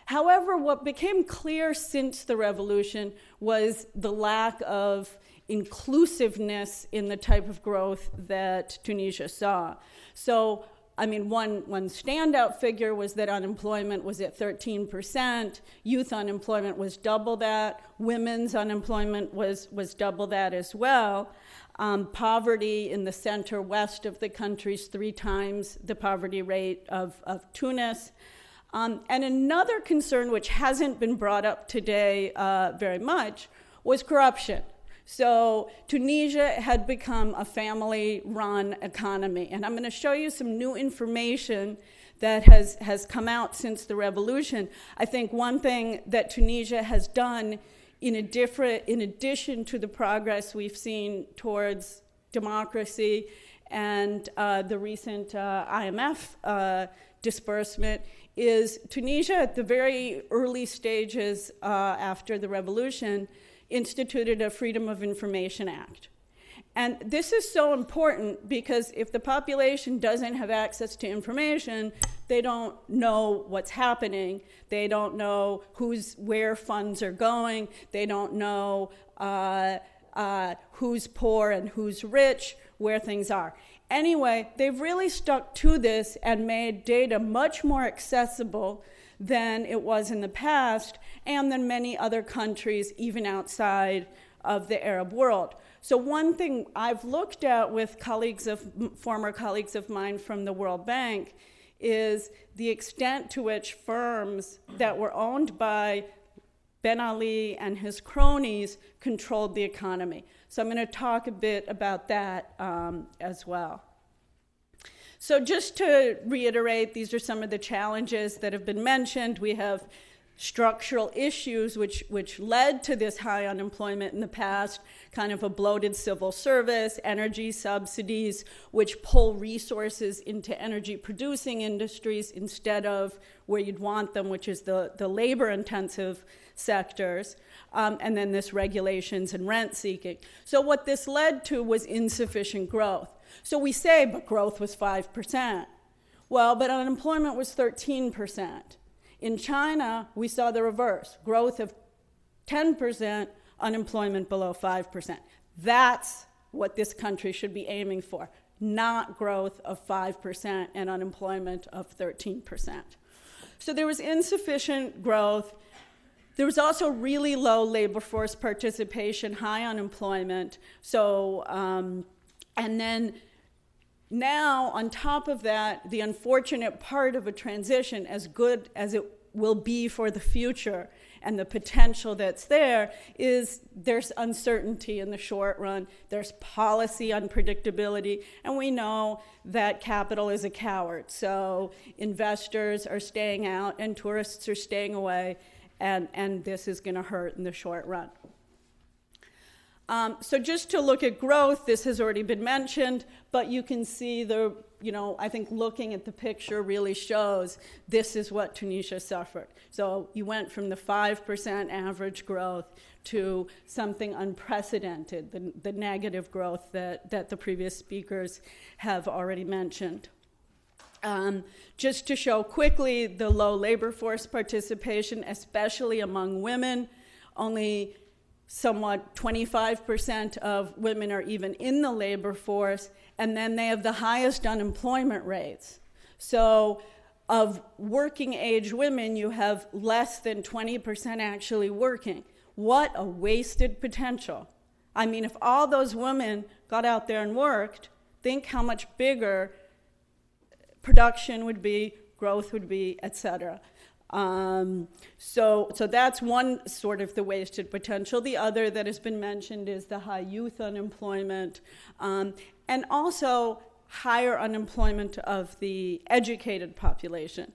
Speaker 5: However, what became clear since the revolution was the lack of inclusiveness in the type of growth that Tunisia saw. So, one standout figure was that unemployment was at 13%, youth unemployment was double that, women's unemployment was double that as well. Poverty in the center-west of the country is 3 times the poverty rate of Tunis. And another concern, which hasn't been brought up today very much, was corruption. So Tunisia had become a family-run economy. And I'm going to show you some new information that has come out since the revolution. I think one thing that Tunisia has done in addition to the progress we've seen towards democracy and the recent IMF disbursement is Tunisia, at the very early stages after the revolution, instituted a Freedom of Information Act. And this is so important because if the population doesn't have access to information, they don't know what's happening. They don't know where funds are going. They don't know who's poor and who's rich, where things are. Anyway, they've really stuck to this and made data much more accessible than it was in the past and than many other countries, even outside of the Arab world. So one thing I've looked at with former colleagues of mine from the World Bank is the extent to which firms that were owned by Ben Ali and his cronies controlled the economy. So I'm going to talk a bit about that as well. So just to reiterate, these are some of the challenges that have been mentioned. We have structural issues which led to this high unemployment in the past, kind of a bloated civil service, energy subsidies, which pull resources into energy-producing industries instead of where you'd want them, which is the labor-intensive sectors, and then this regulations and rent-seeking. So what this led to was insufficient growth. So we say, but growth was 5%. Well, but unemployment was 13%. In China, we saw the reverse, growth of 10%, unemployment below 5%. That's what this country should be aiming for, not growth of 5% and unemployment of 13%. So there was insufficient growth. There was also really low labor force participation, high unemployment. So, and then now, on top of that, the unfortunate part of a transition, as good as it will be for the future and the potential that's there, is there's uncertainty in the short run. There's policy unpredictability, and we know that capital is a coward. So investors are staying out and tourists are staying away, and this is going to hurt in the short run. So just to look at growth, this has already been mentioned, but you can see I think looking at the picture really shows this is what Tunisia suffered. So you went from the 5% average growth to something unprecedented, the negative growth that the previous speakers have already mentioned. Just to show quickly the low labor force participation, especially among women, only somewhat 25% of women are even in the labor force, and then they have the highest unemployment rates. So of working age women, you have less than 20% actually working. What a wasted potential. I mean, if all those women got out there and worked, think how much bigger production would be, growth would be, et cetera. So that's one sort of the wasted potential. The other that has been mentioned is the high youth unemployment, and also higher unemployment of the educated population.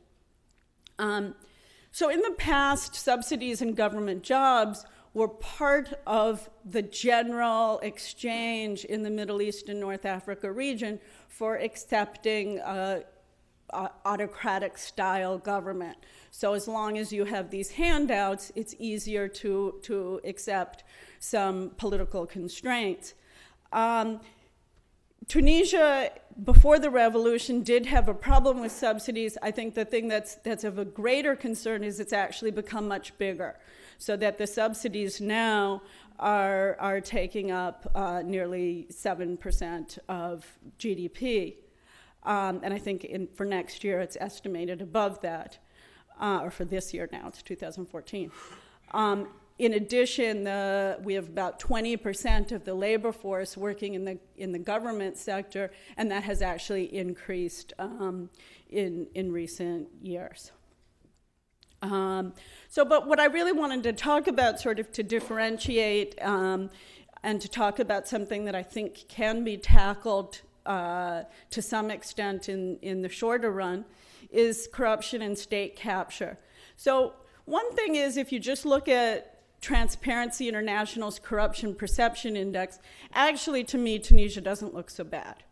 Speaker 5: So in the past, subsidies and government jobs were part of the general exchange in the Middle East and North Africa region for accepting autocratic style government. So as long as you have these handouts, it's easier to accept some political constraints. Tunisia, before the revolution, did have a problem with subsidies. I think the thing that's of a greater concern is it's actually become much bigger, so that the subsidies now are taking up nearly 7% of GDP. And I think for next year it's estimated above that, or for this year now, it's 2014. In addition, we have about 20% of the labor force working in the government sector, and that has actually increased in recent years. But what I really wanted to talk about, sort of to differentiate and to talk about something that I think can be tackled to some extent in the shorter run, is corruption and state capture. So one thing is, if you just look at Transparency International's Corruption Perception Index, actually, to me, Tunisia doesn't look so bad.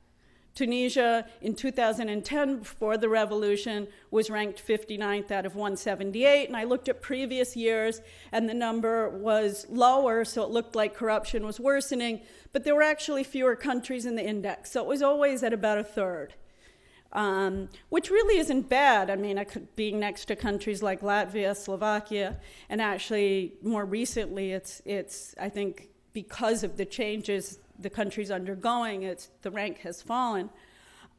Speaker 5: Tunisia, in 2010, before the revolution, was ranked 59th out of 178, and I looked at previous years, and the number was lower, so it looked like corruption was worsening, but there were actually fewer countries in the index, so it was always at about a third. Which really isn't bad. I mean, being next to countries like Latvia, Slovakia, and actually more recently, it's I think because of the changes the country's undergoing, the rank has fallen.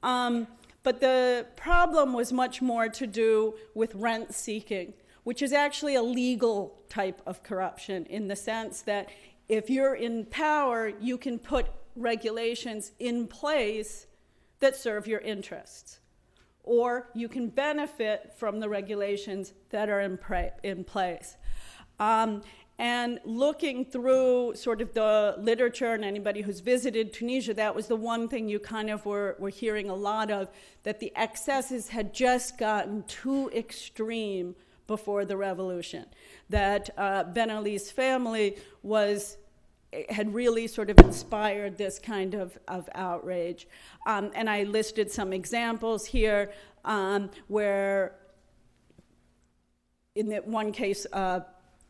Speaker 5: But the problem was much more to do with rent seeking, which is actually a legal type of corruption, in the sense that if you're in power, you can put regulations in place that serve your interests, or you can benefit from the regulations that are in place. And looking through sort of the literature, and anybody who's visited Tunisia, that was the one thing you kind of were hearing a lot of, that the excesses had just gotten too extreme before the revolution, that Ben Ali's family had really sort of inspired this kind of outrage. And I listed some examples here where, in that one case,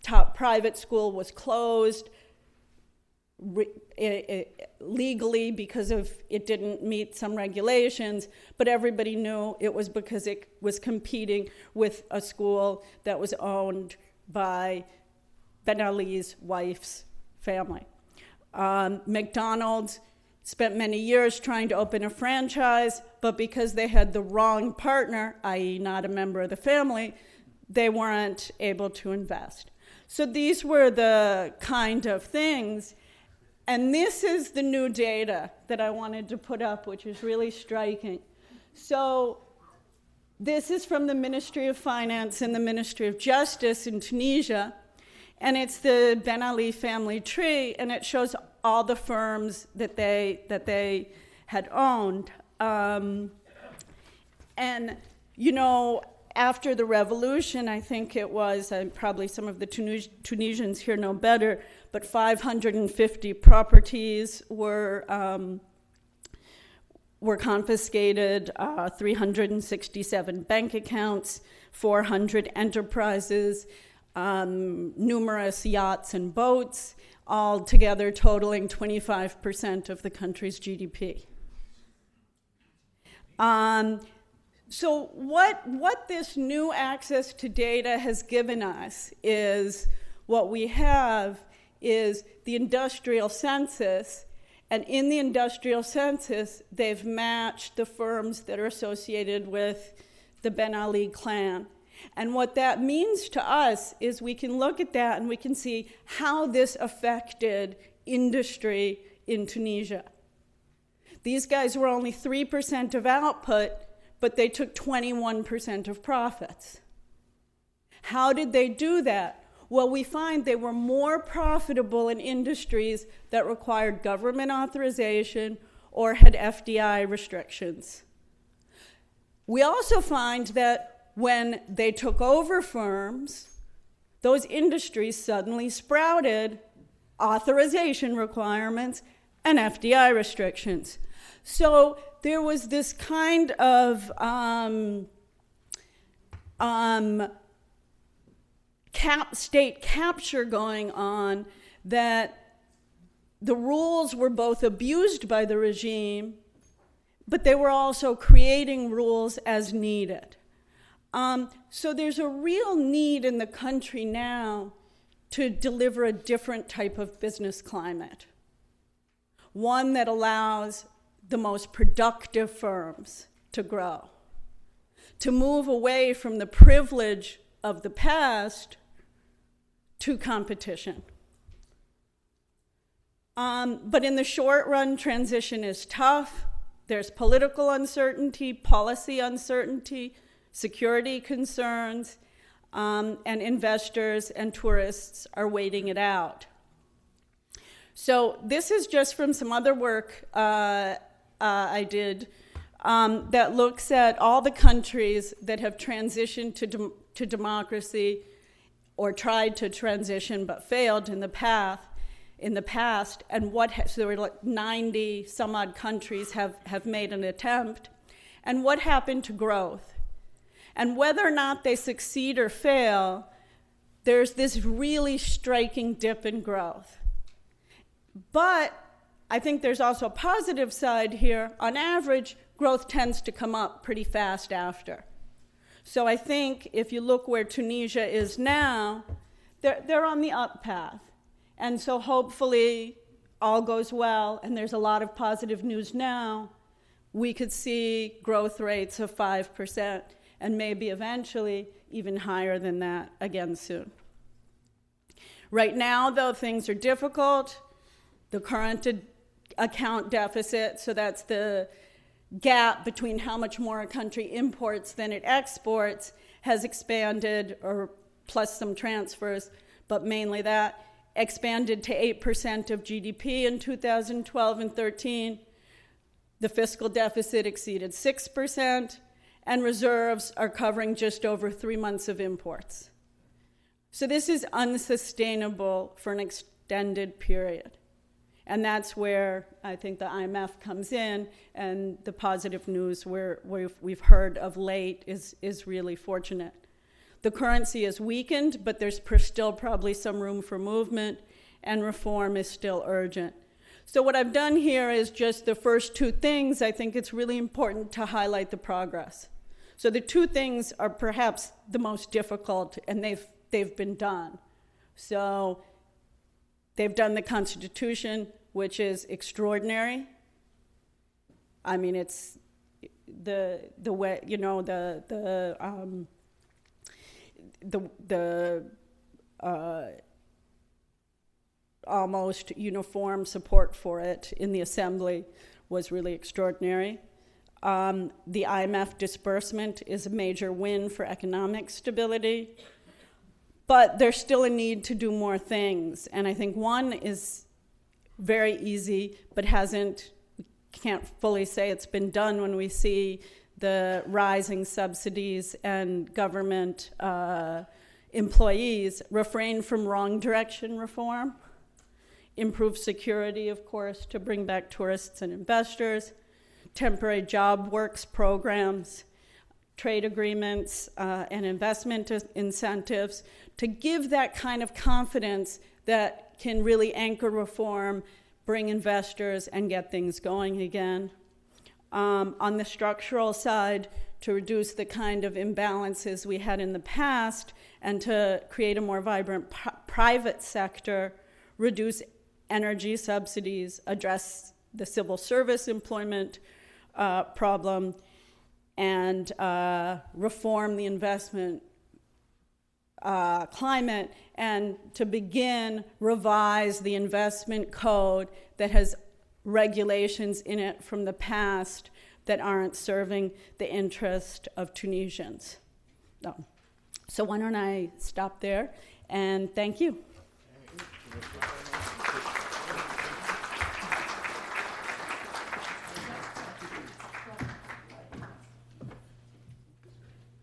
Speaker 5: top private school was closed legally because it didn't meet some regulations, but everybody knew it was because it was competing with a school that was owned by Ben Ali's wife's family. McDonald's spent many years trying to open a franchise, but because they had the wrong partner, i.e. not a member of the family, they weren't able to invest. So these were the kind of things, and this is the new data that I wanted to put up, which is really striking. So this is from the Ministry of Finance and the Ministry of Justice in Tunisia, and it's the Ben Ali family tree, and it shows all the firms that they had owned. And, you know, after the revolution, I think it was, probably some of the Tunisians here know better, but 550 properties were confiscated, 367 bank accounts, 400 enterprises, numerous yachts and boats, all together totaling 25% of the country's GDP. So what this new access to data has given us is what we have is the industrial census, and in the industrial census, they've matched the firms that are associated with the Ben Ali clan. And what that means to us is we can look at that and we can see how this affected industry in Tunisia. These guys were only 3% of output, but they took 21% of profits. How did they do that? Well, we find they were more profitable in industries that required government authorization or had FDI restrictions. We also find that when they took over firms, those industries suddenly sprouted authorization requirements and FDI restrictions. So there was this kind of state capture going on, that the rules were both abused by the regime, but they were also creating rules as needed. So there's a real need in the country now to deliver a different type of business climate, one that allows the most productive firms to grow, to move away from the privilege of the past to competition. But in the short run, transition is tough. There's political uncertainty, policy uncertainty, security concerns, and investors and tourists are waiting it out. So this is just from some other work I did that looks at all the countries that have transitioned to democracy or tried to transition but failed in the past, and so there were like 90 some odd countries have made an attempt, and what happened to growth. And whether or not they succeed or fail, there's this really striking dip in growth. But I think there's also a positive side here. On average, growth tends to come up pretty fast after. So I think if you look where Tunisia is now, they're on the up path. And so hopefully all goes well, and there's a lot of positive news now. We could see growth rates of 5%, and maybe eventually even higher than that again soon. Right now, though, things are difficult. The current account deficit, so that's the gap between how much more a country imports than it exports, has expanded, or plus some transfers, but mainly that, expanded to 8% of GDP in 2012 and 13. The fiscal deficit exceeded 6%, and reserves are covering just over 3 months of imports. So this is unsustainable for an extended period. And that's where I think the IMF comes in, and the positive news we've heard of late is really fortunate. The currency is weakened, but there's still probably some room for movement, and reform is still urgent. So what I've done here is just the first two things. I think it's really important to highlight the progress. So the two things are perhaps the most difficult, and they've been done. So they've done the Constitution, which is extraordinary. I mean, it's the way, you know, the almost uniform support for it in the Assembly was really extraordinary. The IMF disbursement is a major win for economic stability, but there's still a need to do more things. And I think one is very easy, but can't fully say it's been done when we see the rising subsidies and government employees. Refrain from wrong direction reform, improve security, of course, to bring back tourists and investors, temporary job works programs, trade agreements, and investment incentives to give that kind of confidence that can really anchor reform, bring investors, and get things going again. On the structural side, to reduce the kind of imbalances we had in the past, and to create a more vibrant private sector, reduce energy subsidies, address the civil service employment problem, and reform the investment climate, and to begin revise the investment code that has regulations in it from the past that aren't serving the interest of Tunisians. No. So why don't I stop there, and thank you.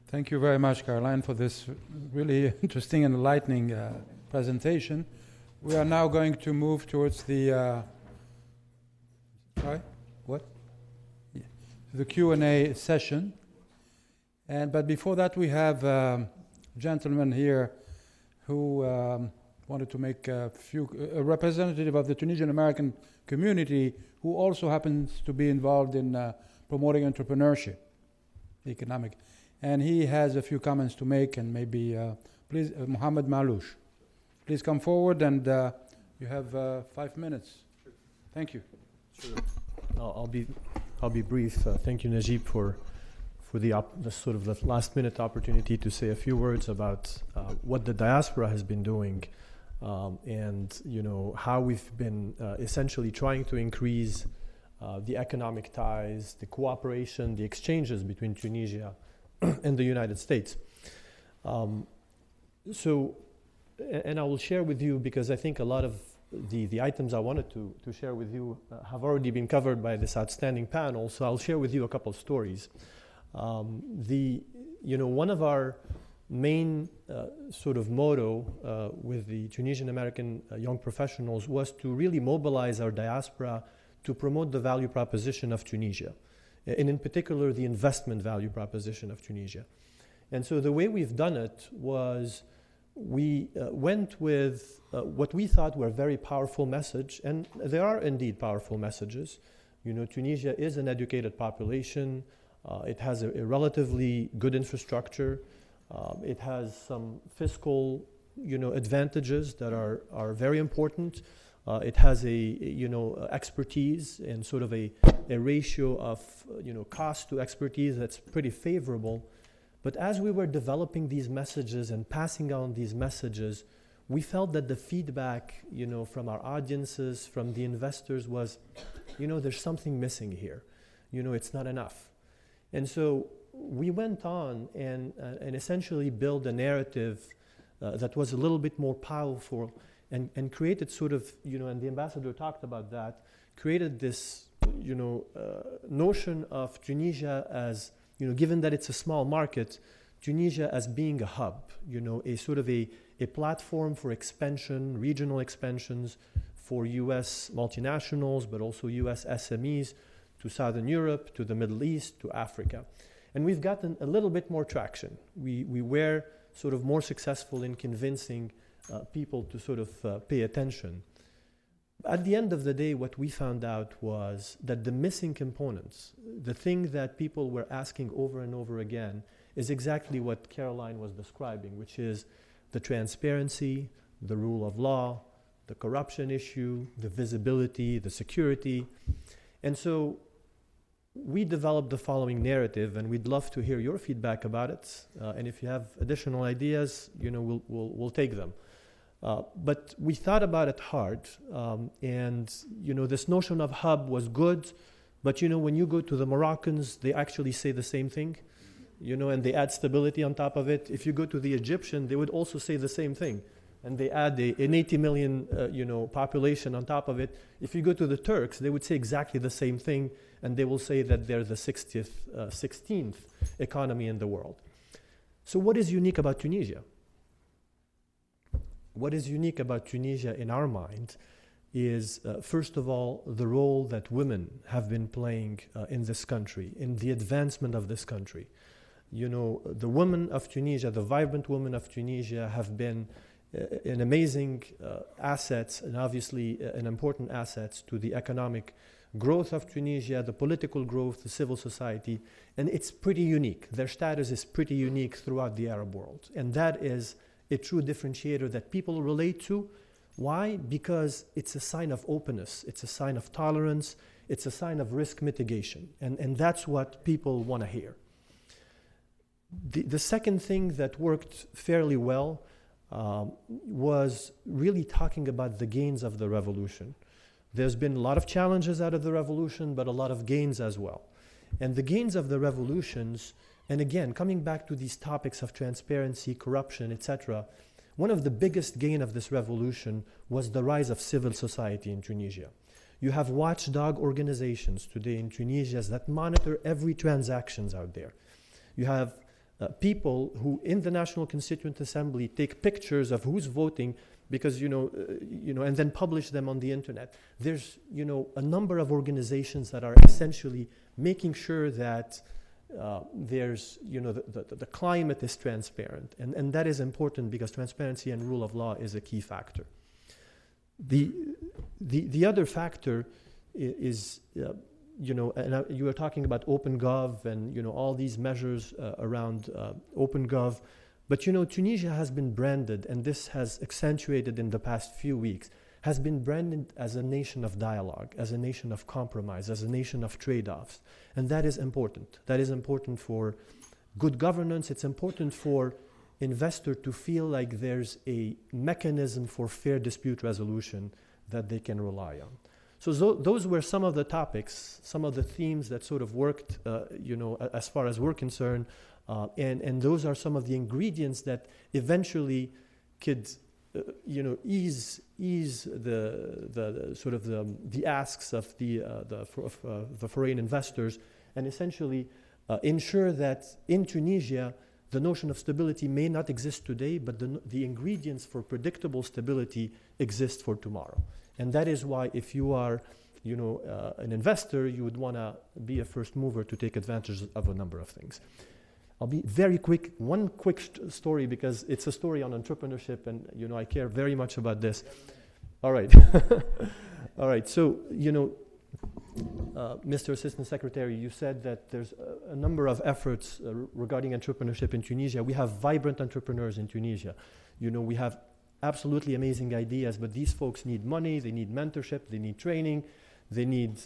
Speaker 2: Thank you very much, Caroline, for this really interesting and enlightening presentation. We are now going to move towards the the Q&A session. But before that, we have a gentleman here who wanted to make a representative of the Tunisian American community who also happens to be involved in promoting entrepreneurship, economic. And he has a few comments to make, and maybe, please, Mohammed Malouche. Please come forward, and you have 5 minutes. Thank you.
Speaker 6: Sure. I'll be brief. Thank you, Néjib, for the sort of the last-minute opportunity to say a few words about what the diaspora has been doing, and how we've been essentially trying to increase the economic ties, the cooperation, the exchanges between Tunisia and the United States. And I will share with you, because I think a lot of the items I wanted to share with you have already been covered by this outstanding panel, so I'll share with you a couple of stories. One of our main sort of motto with the Tunisian American young professionals was to really mobilize our diaspora to promote the value proposition of Tunisia, and in particular the investment value proposition of Tunisia. And so the way we've done it was we went with what we thought were very powerful message, and there are indeed powerful messages. Tunisia is an educated population. It has a relatively good infrastructure. It has some fiscal, advantages that are very important. It has expertise and sort of a ratio of, cost to expertise that's pretty favorable. But as we were developing these messages and passing on these messages, we felt that the feedback, from our audiences, from the investors was, there's something missing here. It's not enough. And so we went on and essentially built a narrative that was a little bit more powerful and created sort of, and the ambassador talked about that, created this, notion of Tunisia as, given that it's a small market, Tunisia as being a hub, a sort of a platform for expansion, regional expansions for U.S. multinationals, but also U.S. SMEs to Southern Europe, to the Middle East, to Africa. And we've gotten a little bit more traction. We were sort of more successful in convincing people to sort of pay attention. At the end of the day, what we found out was that the missing components, the thing that people were asking over and over again, is exactly what Caroline was describing, which is the transparency, the rule of law, the corruption issue, the visibility, the security. And so we developed the following narrative, and we'd love to hear your feedback about it. And if you have additional ideas, we'll take them. But we thought about it hard, and this notion of hub was good, but when you go to the Moroccans, they actually say the same thing, and they add stability on top of it. If you go to the Egyptian, they would also say the same thing, and they add an 80 million population on top of it. If you go to the Turks, they would say exactly the same thing, and they will say that they're the 16th economy in the world. So what is unique about Tunisia? What is unique about Tunisia in our mind is, first of all, the role that women have been playing in this country, in the advancement of this country. The women of Tunisia, the vibrant women of Tunisia have been an amazing assets and obviously an important assets to the economic growth of Tunisia, the political growth, the civil society, and it's pretty unique. Their status is pretty unique throughout the Arab world. And that is a true differentiator that people relate to. Why? Because it's a sign of openness, it's a sign of tolerance, it's a sign of risk mitigation. And that's what people want to hear. The second thing that worked fairly well was really talking about the gains of the revolution. There's been a lot of challenges out of the revolution, but a lot of gains as well. And the gains of the revolutions, and again, coming back to these topics of transparency, corruption, etc., one of the biggest gain of this revolution was the rise of civil society in Tunisia. You have watchdog organizations today in Tunisia that monitor every transactions out there. You have people who in the National Constituent Assembly take pictures of who's voting because, and then publish them on the internet. There's, a number of organizations that are essentially making sure that there's, the climate is transparent. And that is important because transparency and rule of law is a key factor. The other factor is, and you were talking about OpenGov and, all these measures around OpenGov. But, Tunisia has been branded, and this has accentuated in the past few weeks, has been branded as a nation of dialogue, as a nation of compromise, as a nation of trade-offs. And that is important. That is important for good governance. It's important for investor to feel like there's a mechanism for fair dispute resolution that they can rely on. So those were some of the topics, some of the themes that sort of worked, as far as we're concerned, and those are some of the ingredients that eventually could, ease the sort of the asks of the foreign investors, and essentially ensure that in Tunisia the notion of stability may not exist today, but the ingredients for predictable stability exist for tomorrow. And that is why if you are, an investor, you would want to be a first mover to take advantage of a number of things. I'll be very quick. One quick story because it's a story on entrepreneurship, and I care very much about this. All right, all right. So Mr. Assistant Secretary, you said that there's a number of efforts regarding entrepreneurship in Tunisia. We have vibrant entrepreneurs in Tunisia. We have absolutely amazing ideas, but these folks need money, they need mentorship, they need training, they need,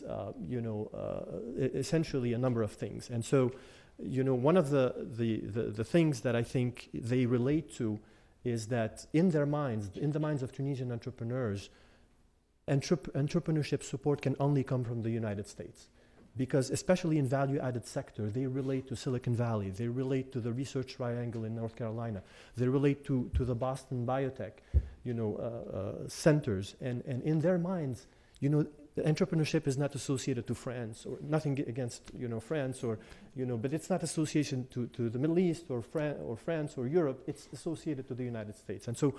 Speaker 6: essentially a number of things. And so, one of the things that I think they relate to is that in their minds, in the minds of Tunisian entrepreneurs, entrepreneurship support can only come from the United States. Because especially in value-added sector, they relate to Silicon Valley, they relate to the Research Triangle in North Carolina, they relate to the Boston biotech, centers, and in their minds, entrepreneurship is not associated to France, or nothing against France, or but it's not association to the Middle East or France or Europe. It's associated to the United States, and so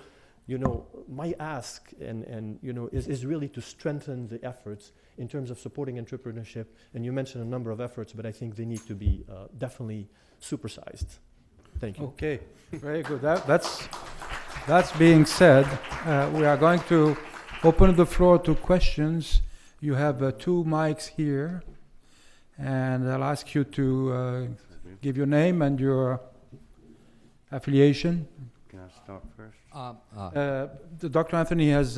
Speaker 6: my ask is really to strengthen the efforts in terms of supporting entrepreneurship. And you mentioned a number of efforts, but I think they need to be definitely supersized. Thank you.
Speaker 2: Okay, very good. That's being said. We are going to open the floor to questions. You have 2 mics here, and I'll ask you to give your name and your affiliation.
Speaker 1: Can I start first?
Speaker 2: Dr. Anthony has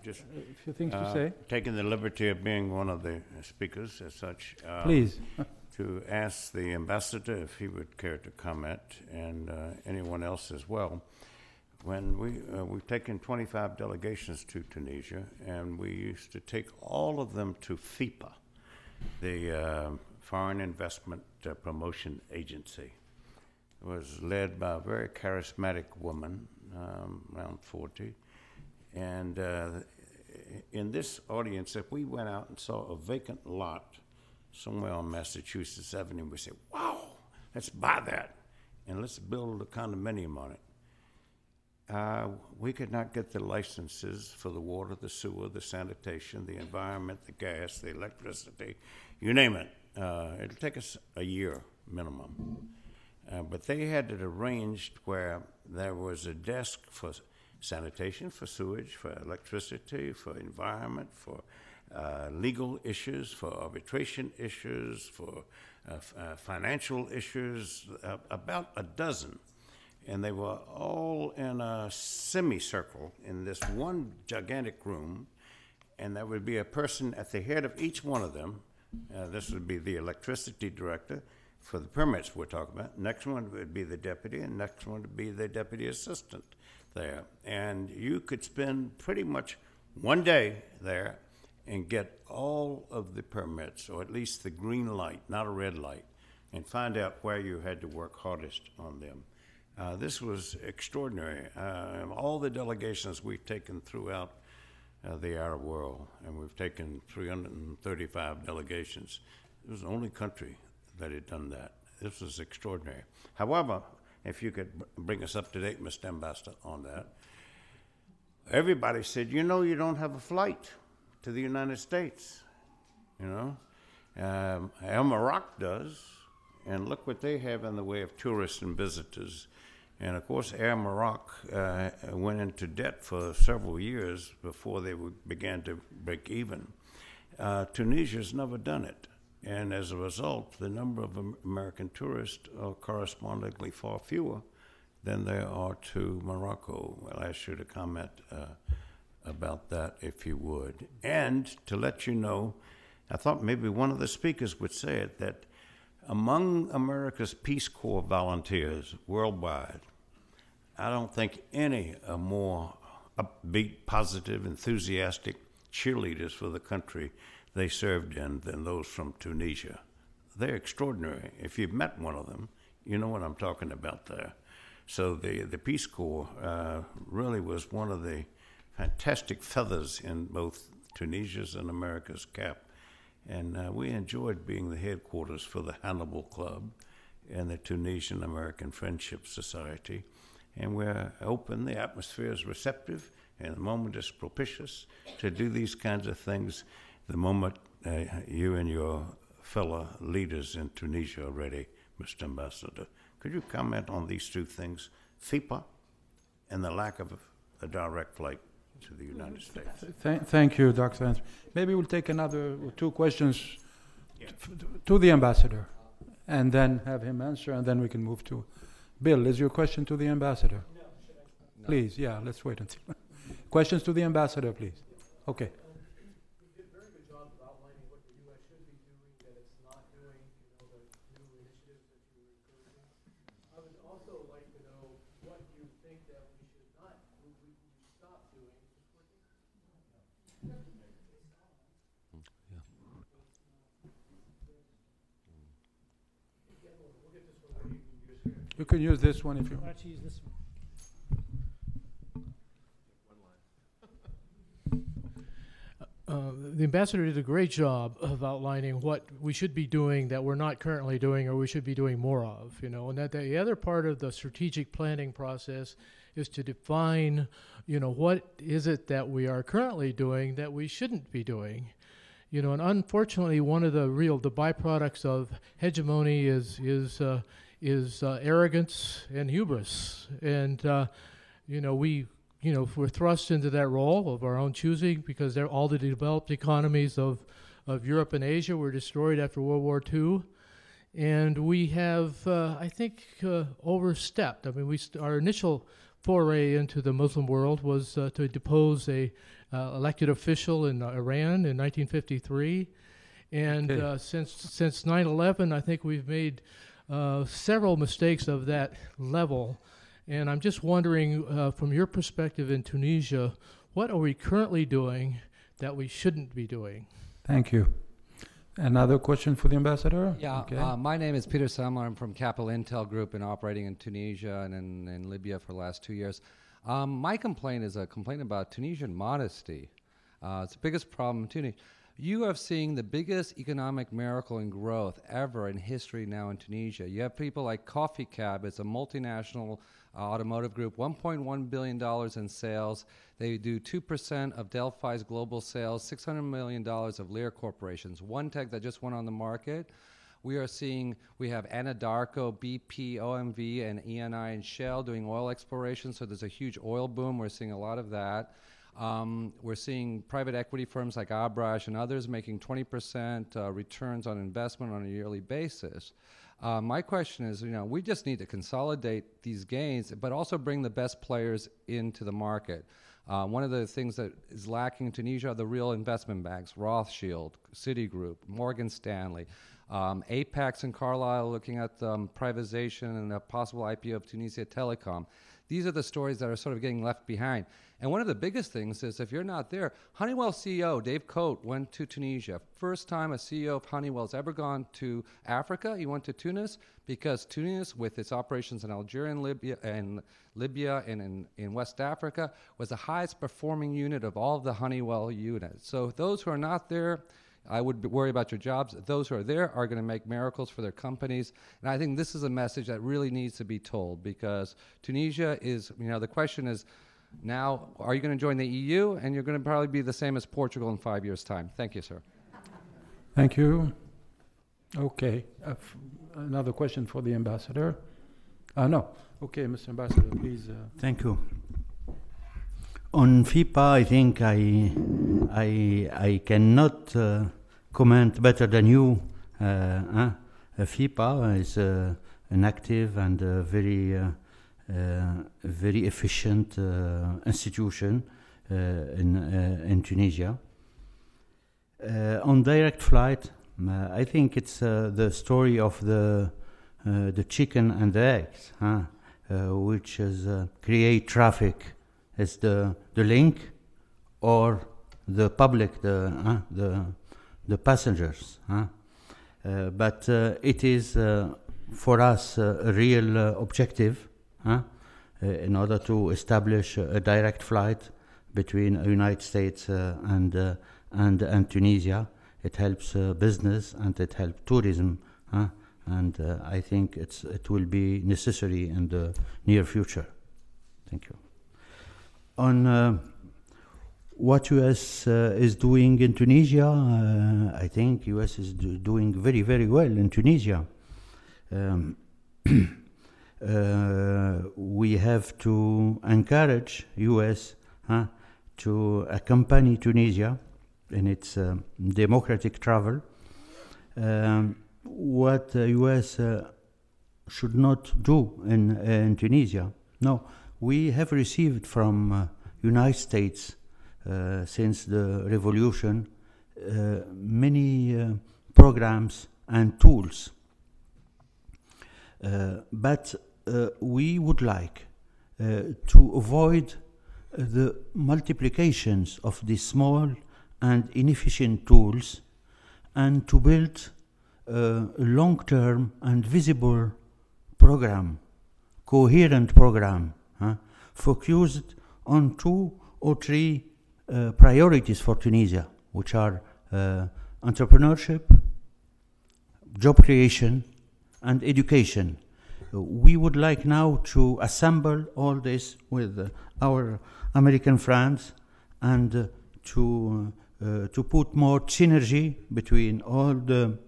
Speaker 1: just
Speaker 2: a few things to say.
Speaker 1: Taking the liberty of being one of the speakers as such.
Speaker 2: Please.
Speaker 1: To ask the ambassador if he would care to comment, and anyone else as well. When we've taken 25 delegations to Tunisia, and we used to take all of them to FIPA, the Foreign Investment Promotion Agency. It was led by a very charismatic woman, around 40. And in this audience, if we went out and saw a vacant lot somewhere on Massachusetts Avenue, we said, wow, let's buy that, and let's build a condominium on it. We could not get the licenses for the water, the sewer, the sanitation, the environment, the gas, the electricity, you name it. It'll take us a year minimum. But they had it arranged where there was a desk for sanitation, for sewage, for electricity, for environment, for legal issues, for arbitration issues, for financial issues, about a dozen. And they were all in a semicircle in this one gigantic room, and there would be a person at the head of each one of them. This would be the electricity director for the permits we're talking about. Next one would be the deputy, and next one would be the deputy assistant there. And you could spend pretty much one day there and get all of the permits, or at least the green light, not a red light, and find out where you had to work hardest on them. This was extraordinary. All the delegations we've taken throughout the Arab world, and we've taken 335 delegations. It was the only country that had done that. This was extraordinary. However, if you could bring us up to date, Mr. Ambassador, on that, everybody said, you know, you don't have a flight to the United States, you know. Air Morocco does, and look what they have in the way of tourists and visitors. And of course, Air Morocco went into debt for several years before they began to break even. Tunisia's never done it. And as a result, the number of American tourists are correspondingly far fewer than there are to Morocco. I'll ask you to comment about that if you would. And to let you know, I thought maybe one of the speakers would say it, that among America's Peace Corps volunteers worldwide, I don't think any are more upbeat, positive, enthusiastic cheerleaders for the country they served in than those from Tunisia. They're extraordinary. If you've met one of them, you know what I'm talking about there. So the Peace Corps really was one of the fantastic feathers in both Tunisia's and America's cap. And we enjoyed being the headquarters for the Hannibal Club and the Tunisian American Friendship Society. And we're open, the atmosphere is receptive, and the moment is propitious to do these kinds of things. The moment you and your fellow leaders in Tunisia are ready, Mr. Ambassador. Could you comment on these two things, FIPA and the lack of a direct flight to the United States?
Speaker 2: Thank you, Dr. Answer. Maybe we'll take another two questions to the ambassador and then have him answer, and then we can move to Bill. Is your question to the ambassador? No. No. Please, yeah, let's wait until. Questions to the ambassador, please. Okay.
Speaker 6: You did a very good job of outlining what the U.S. should be doing, that it's not doing, the new initiatives that you were encouraging. I would also like to know what you think that we should not, we stop doing.
Speaker 2: You can use this one if you want.
Speaker 7: Actually, use this one. The ambassador did a great job of outlining what we should be doing that we're not currently doing, or we should be doing more of, and that the other part of the strategic planning process is to define, what is it that we are currently doing that we shouldn't be doing. And unfortunately, one of the byproducts of hegemony is arrogance and hubris, and we're thrust into that role of our own choosing because all the developed economies of Europe and Asia were destroyed after World War II, and we have, I think, overstepped. I mean, our initial foray into the Muslim world was to depose a elected official in Iran in 1953, and since 9/11, I think we've made several mistakes of that level. And I'm just wondering, from your perspective in Tunisia, what are we currently doing that we shouldn't be doing?
Speaker 2: Thank you. Another question for the ambassador?
Speaker 8: Yeah,
Speaker 2: okay.
Speaker 8: My name is Peterson. I'm from Capital Intel Group and operating in Tunisia and in Libya for the last 2 years. My complaint is a complaint about Tunisian modesty. It's the biggest problem in Tunisia. You are seeing the biggest economic miracle in growth ever in history now in Tunisia. You have people like Coffee Cab. It's a multinational automotive group, $1.1 billion in sales. They do 2% of Delphi's global sales, $600 million of Lear corporations. OneTech that just went on the market. We have Anadarko, BP, OMV, and ENI and Shell doing oil exploration, so there's a huge oil boom. We're seeing a lot of that. We're seeing private equity firms like Abrash and others making 20% returns on investment on a yearly basis. My question is, we just need to consolidate these gains, but also bring the best players into the market. One of the things that is lacking in Tunisia are the real investment banks, Rothschild, Citigroup, Morgan Stanley, Apex and Carlyle looking at privatization and a possible IPO of Tunisia Telecom. These are the stories that are sort of getting left behind. And one of the biggest things is if you're not there, Honeywell CEO Dave Coate went to Tunisia. First time a CEO of Honeywell's ever gone to Africa. He went to Tunis because Tunis, with its operations in Algeria and Libya and in West Africa, was the highest performing unit of all of the Honeywell units. So those who are not there, I would worry about your jobs. Those who are there are going to make miracles for their companies. And I think this is a message that really needs to be told, because Tunisia is, the question is now, are you going to join the EU? And you're going to probably be the same as Portugal in 5 years' time. Thank you, sir.
Speaker 2: Thank you. Okay. Another question for the ambassador. No. Okay, Mr. Ambassador, please.
Speaker 3: Thank you. On FIPA, I think I cannot comment better than you. FIPA is an active and very efficient institution in Tunisia. On direct flight, I think it's the story of the chicken and the eggs, which is create traffic. Is the link, or the public, the passengers? But it is for us a real objective in order to establish a direct flight between the United States and Tunisia. It helps business and it helps tourism, and I think it will be necessary in the near future. Thank you. On what U.S. is doing in Tunisia, I think U.S. is doing very, very well in Tunisia. We have to encourage U.S. To accompany Tunisia in its democratic travel. What U.S. should not do in Tunisia. No. We have received from United States since the revolution many programs and tools, but we would like to avoid the multiplications of these small and inefficient tools, and to build a long-term and visible program, coherent program, focused on 2 or 3 priorities for Tunisia, which are entrepreneurship, job creation, and education. We would like now to assemble all this with our American friends and to put more synergy between all the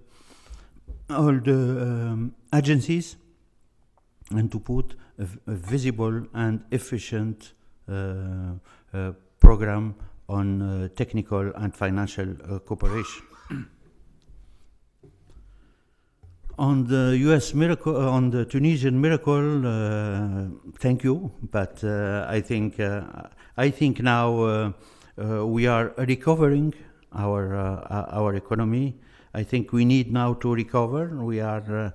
Speaker 3: agencies, and to put a visible and efficient program on technical and financial cooperation. On the U.S. miracle, on the Tunisian miracle, thank you. But I think now we are recovering our economy. I think we need now to recover. We are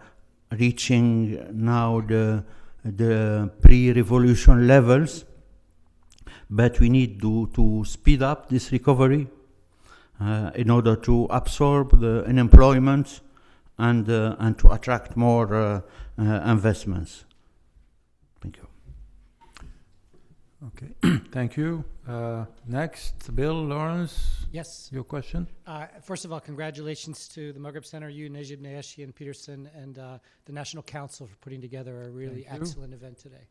Speaker 3: reaching now the pre-revolution levels, but we need to speed up this recovery in order to absorb the unemployment and to attract more investments. Thank you.
Speaker 2: Okay, thank you. Next, Bill Lawrence.
Speaker 9: Yes.
Speaker 2: Your question?
Speaker 9: First of all, congratulations to the Maghreb Center, you, Néjib Ayachi, and Peterson, and the National Council for putting together a really excellent event today.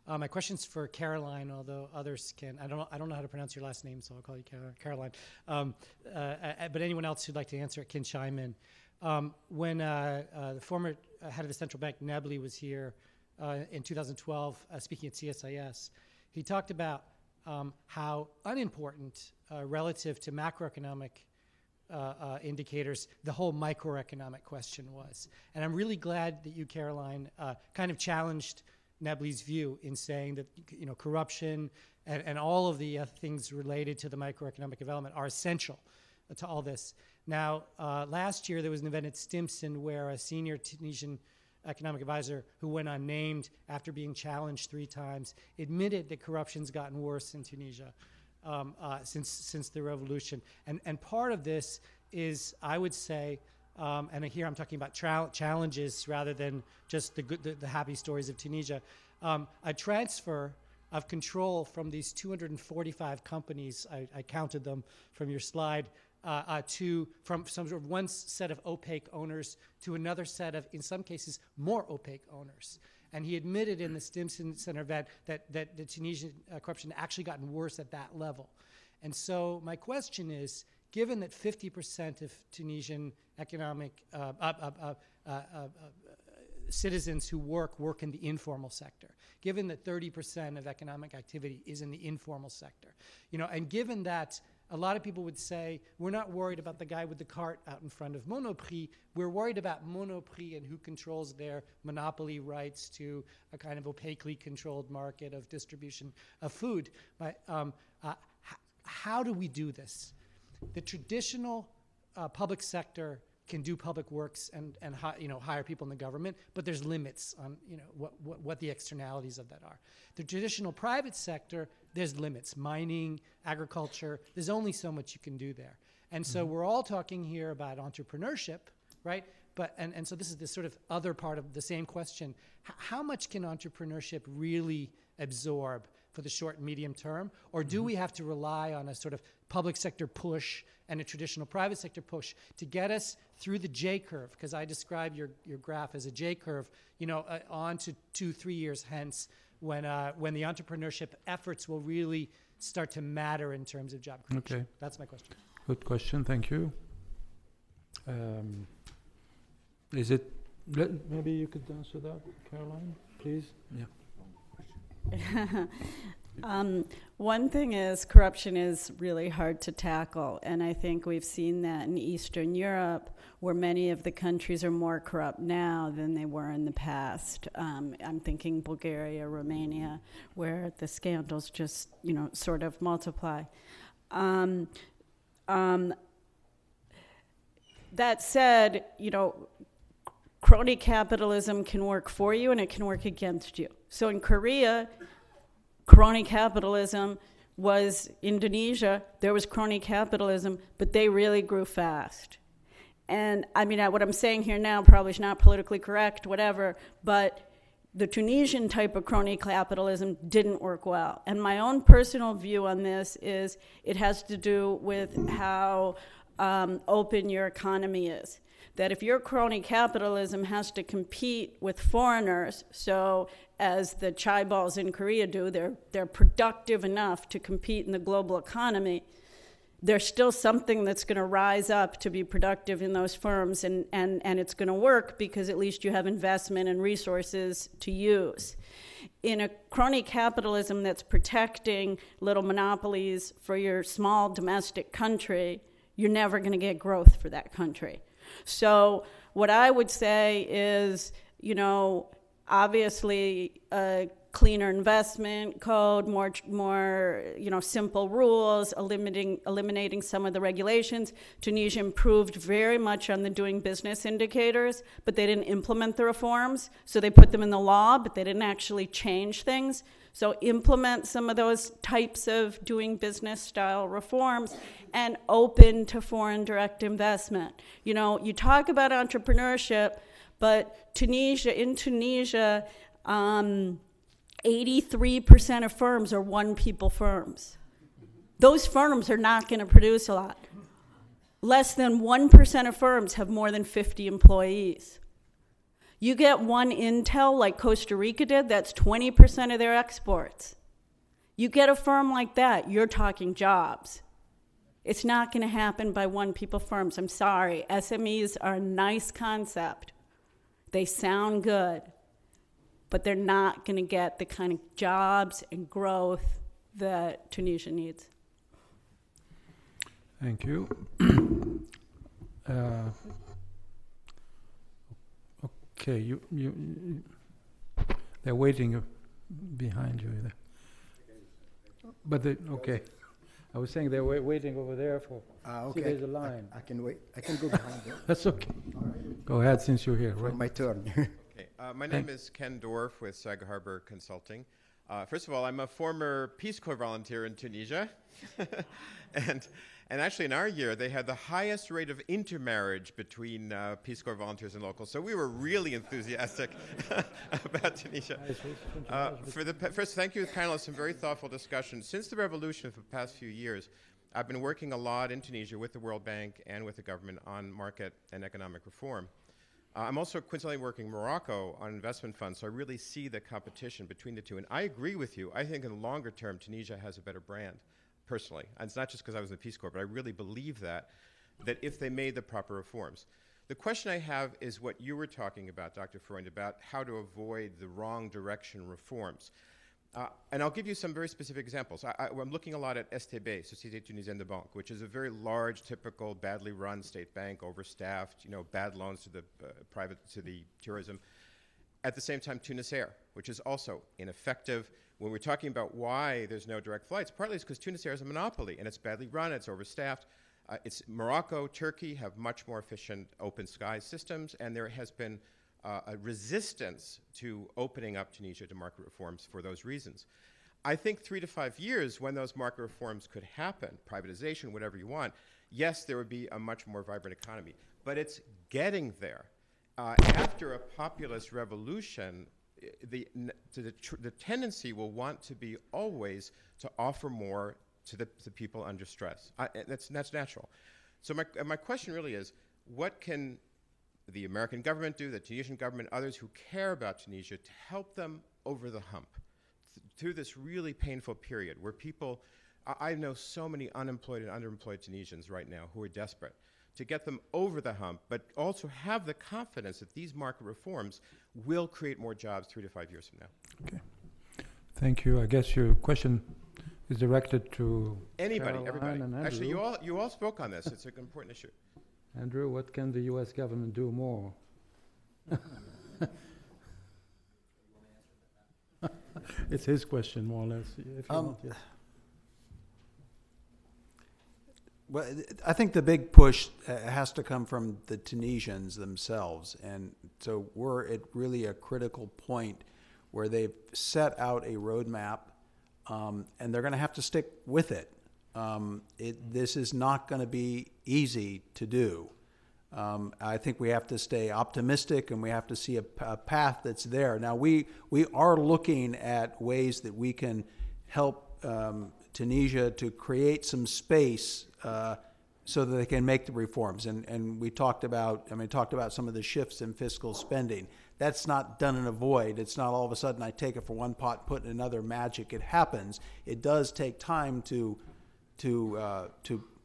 Speaker 9: My question's for Caroline, although others can. I don't know how to pronounce your last name, so I'll call you Caroline. But anyone else who'd like to answer it can chime in. When the former head of the central bank, Nabli, was here in 2012 speaking at CSIS, he talked about how unimportant relative to macroeconomic indicators the whole microeconomic question was. And I'm really glad that you, Caroline, kind of challenged Nebli's view in saying that corruption and all of the things related to the microeconomic development are essential to all this. Now, last year there was an event at Stimson where a senior Tunisian economic advisor who went unnamed after being challenged 3 times admitted that corruption's gotten worse in Tunisia since the revolution. And part of this is, I would say, and here I'm talking about challenges rather than just the happy stories of Tunisia, a transfer of control from these 245 companies, I counted them from your slide, from some sort of one set of opaque owners to another set of, in some cases, more opaque owners. And he admitted in the Stimson Center event that the Tunisian corruption had actually gotten worse at that level. And so my question is, given that 50% of Tunisian economic citizens who work in the informal sector, given that 30% of economic activity is in the informal sector, and given that a lot of people would say, we're not worried about the guy with the cart out in front of Monoprix, we're worried about Monoprix and who controls their monopoly rights to a kind of opaquely controlled market of distribution of food. But how do we do this? The traditional public sector can do public works and hire people in the government, but there's limits on what the externalities of that are. The traditional private sector, there's limits. Mining, agriculture, there's only so much you can do there. And so we're all talking here about entrepreneurship, right? And so this is the sort of other part of the same question. How much can entrepreneurship really absorb for the short and medium term? Or do we have to rely on a sort of public sector push and a traditional private sector push to get us through the J curve? Because I describe your graph as a J curve, on to 2-3 years hence when the entrepreneurship efforts will really start to matter in terms of job creation.
Speaker 2: Okay.
Speaker 9: That's my question.
Speaker 2: Good question, thank you. Maybe you could answer that, Caroline, please? Yeah.
Speaker 5: One thing is corruption is really hard to tackle, and I think we've seen that in Eastern Europe, where many of the countries are more corrupt now than they were in the past. I'm thinking Bulgaria, Romania, where the scandals just, sort of multiply. That said, crony capitalism can work for you and it can work against you. So in Korea, crony capitalism was Indonesia. There was crony capitalism, but they really grew fast. And what I'm saying here now probably is not politically correct, whatever, but the Tunisian type of crony capitalism didn't work well. And my own personal view on this is it has to do with how open your economy is. That if your crony capitalism has to compete with foreigners, so as the chaeballs in Korea do, they're productive enough to compete in the global economy, there's still something that's going to rise up to be productive in those firms, and it's going to work because at least you have investment and resources to use. In a crony capitalism that's protecting little monopolies for your small domestic country, you're never going to get growth for that country. So what I would say is, obviously a cleaner investment code, more simple rules, eliminating some of the regulations. Tunisia improved very much on the doing business indicators, but they didn't implement the reforms. So they put them in the law, but they didn't actually change things. So implement some of those types of doing business style reforms and open to foreign direct investment. You talk about entrepreneurship, but in Tunisia, 83% of firms are one-people firms. Those firms are not going to produce a lot. Less than 1% of firms have more than 50 employees. You get one Intel like Costa Rica did, that's 20% of their exports. You get a firm like that, you're talking jobs. It's not going to happen by one-people firms. I'm sorry. SMEs are a nice concept. They sound good, but they're not going to get the kind of jobs and growth that Tunisia needs.
Speaker 2: Thank you. Okay, they're waiting behind you there. But okay, I was saying they're waiting over there for.
Speaker 10: Okay.
Speaker 2: See, there's a line.
Speaker 10: I can wait. I can go behind there.
Speaker 2: That's okay. Go ahead, since you're here. Right.
Speaker 10: My turn.
Speaker 11: Okay. My name is Ken Dorff with Sag Harbor Consulting. First of all, I'm a former Peace Corps volunteer in Tunisia. And actually, in our year, they had the highest rate of intermarriage between Peace Corps volunteers and locals. So we were really enthusiastic about Tunisia. First, thank you, panelists, some very thoughtful discussion. Since the revolution for the past few years, I've been working a lot in Tunisia with the World Bank and with the government on market and economic reform. I'm also coincidentally working in Morocco on investment funds, so I really see the competition between the two. And I agree with you. I think in the longer term, Tunisia has a better brand, personally. And it's not just because I was in the Peace Corps, but I really believe that if they made the proper reforms. The question I have is what you were talking about, Dr. Freund, about how to avoid the wrong direction reforms. And I'll give you some very specific examples. I'm looking a lot at STB, Société Tunisienne de Banque, which is a very large, typical, badly run state bank, overstaffed, bad loans to the to the tourism. At the same time, Tunisair, which is also ineffective. When we're talking about why there's no direct flights, partly it's because Tunisair is a monopoly, and it's badly run, it's overstaffed. Morocco, Turkey have much more efficient open sky systems, and there has been a resistance to opening up Tunisia to market reforms for those reasons. I think 3 to 5 years when those market reforms could happen, privatization, whatever you want, yes, there would be a much more vibrant economy. But it's getting there. After a populist revolution, the tendency will want to be always to offer more to the people under stress. That's natural. So my question really is, what can the American government do, the Tunisian government, others who care about Tunisia to help them over the hump through this really painful period where people, I know so many unemployed and underemployed Tunisians right now who are desperate, to get them over the hump, but also have the confidence that these market reforms will create more jobs 3 to 5 years from now.
Speaker 2: Okay. Thank you. I guess your question is directed to
Speaker 11: anybody,
Speaker 2: Caroline
Speaker 11: everybody.
Speaker 2: and Andrew.
Speaker 11: Actually, you all spoke on this. It's an important issue.
Speaker 2: Andrew, what can the U.S. government do more? It's his question, more or less. If you want, yes.
Speaker 4: Well, I think the big push has to come from the Tunisians themselves. And so we're at really a critical point where they've set out a roadmap, and they're going to have to stick with it. This is not going to be easy to do. I think we have to stay optimistic, and we have to see a path that's there. Now, we are looking at ways that we can help Tunisia to create some space so that they can make the reforms. And we talked about some of the shifts in fiscal spending. That's not done in a void. It's not all of a sudden I take it from one pot, put in another, magic. It happens. It does take time to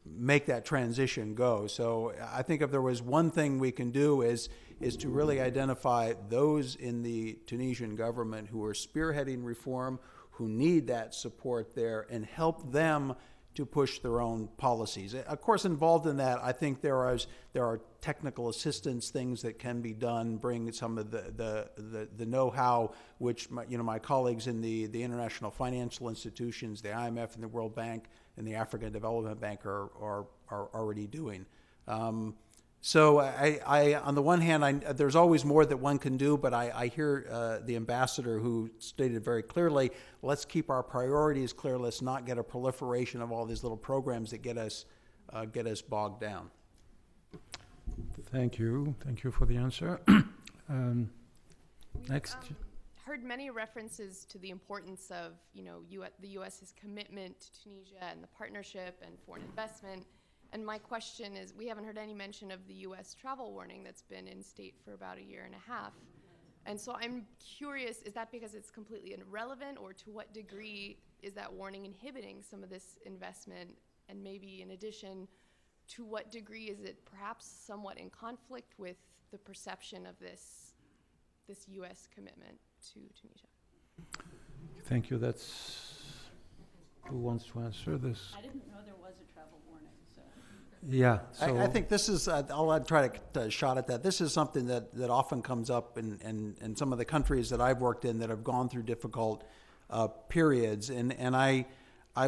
Speaker 4: make that transition go. So I think if there was one thing we can do is to really identify those in the Tunisian government who are spearheading reform, who need that support there, and help them to push their own policies. Of course, involved in that, I think there are technical assistance things that can be done, bring some of the know-how, which my colleagues in the international financial institutions, the IMF and the World Bank and the African Development Bank are already doing. So I on the one hand, there's always more that one can do, but I hear the ambassador who stated very clearly, let's keep our priorities clear. Let's not get a proliferation of all these little programs that get us bogged down.
Speaker 2: Thank you. Thank you for the answer. Next.
Speaker 12: Heard many references to the importance of the U.S.'s commitment to Tunisia and the partnership and foreign investment. And my question is, we haven't heard any mention of the U.S. travel warning that's been in state for about a year and a half. And so I'm curious, is that because it's completely irrelevant, or to what degree is that warning inhibiting some of this investment? And maybe in addition, to what degree is it perhaps somewhat in conflict with the perception of this U.S. commitment to Tunisia?
Speaker 2: Thank you. That's Who wants to answer this?
Speaker 5: I didn't know there was a travel warning. So.
Speaker 2: Yeah. So
Speaker 4: I think this is, I'll try to get a shot at that. This is something that often comes up in some of the countries that I've worked in that have gone through difficult periods. And I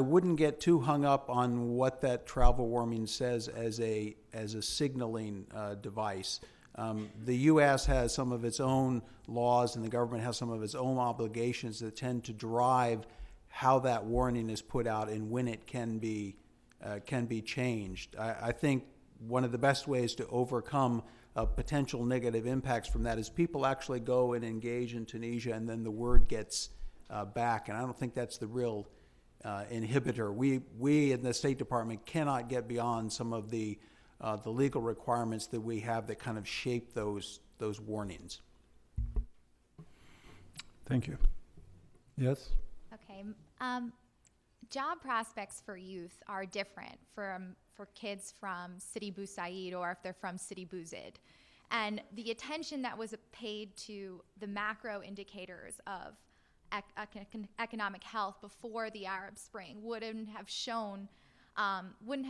Speaker 4: wouldn't get too hung up on what that travel warning says as a signaling device. The U.S. has some of its own laws, and the government has some of its own obligations that tend to drive how that warning is put out and when it can be changed. I think one of the best ways to overcome potential negative impacts from that is people actually go and engage in Tunisia, and then the word gets back. And I don't think that's the real inhibitor. We in the State Department cannot get beyond some of the legal requirements that we have that kind of shape those warnings.
Speaker 2: Thank you. Yes?
Speaker 13: Okay. Job prospects for youth are different for kids from Sidi Bou Said or if they're from Sidi Bouzid. And the attention that was paid to the macro indicators of economic health before the Arab Spring wouldn't have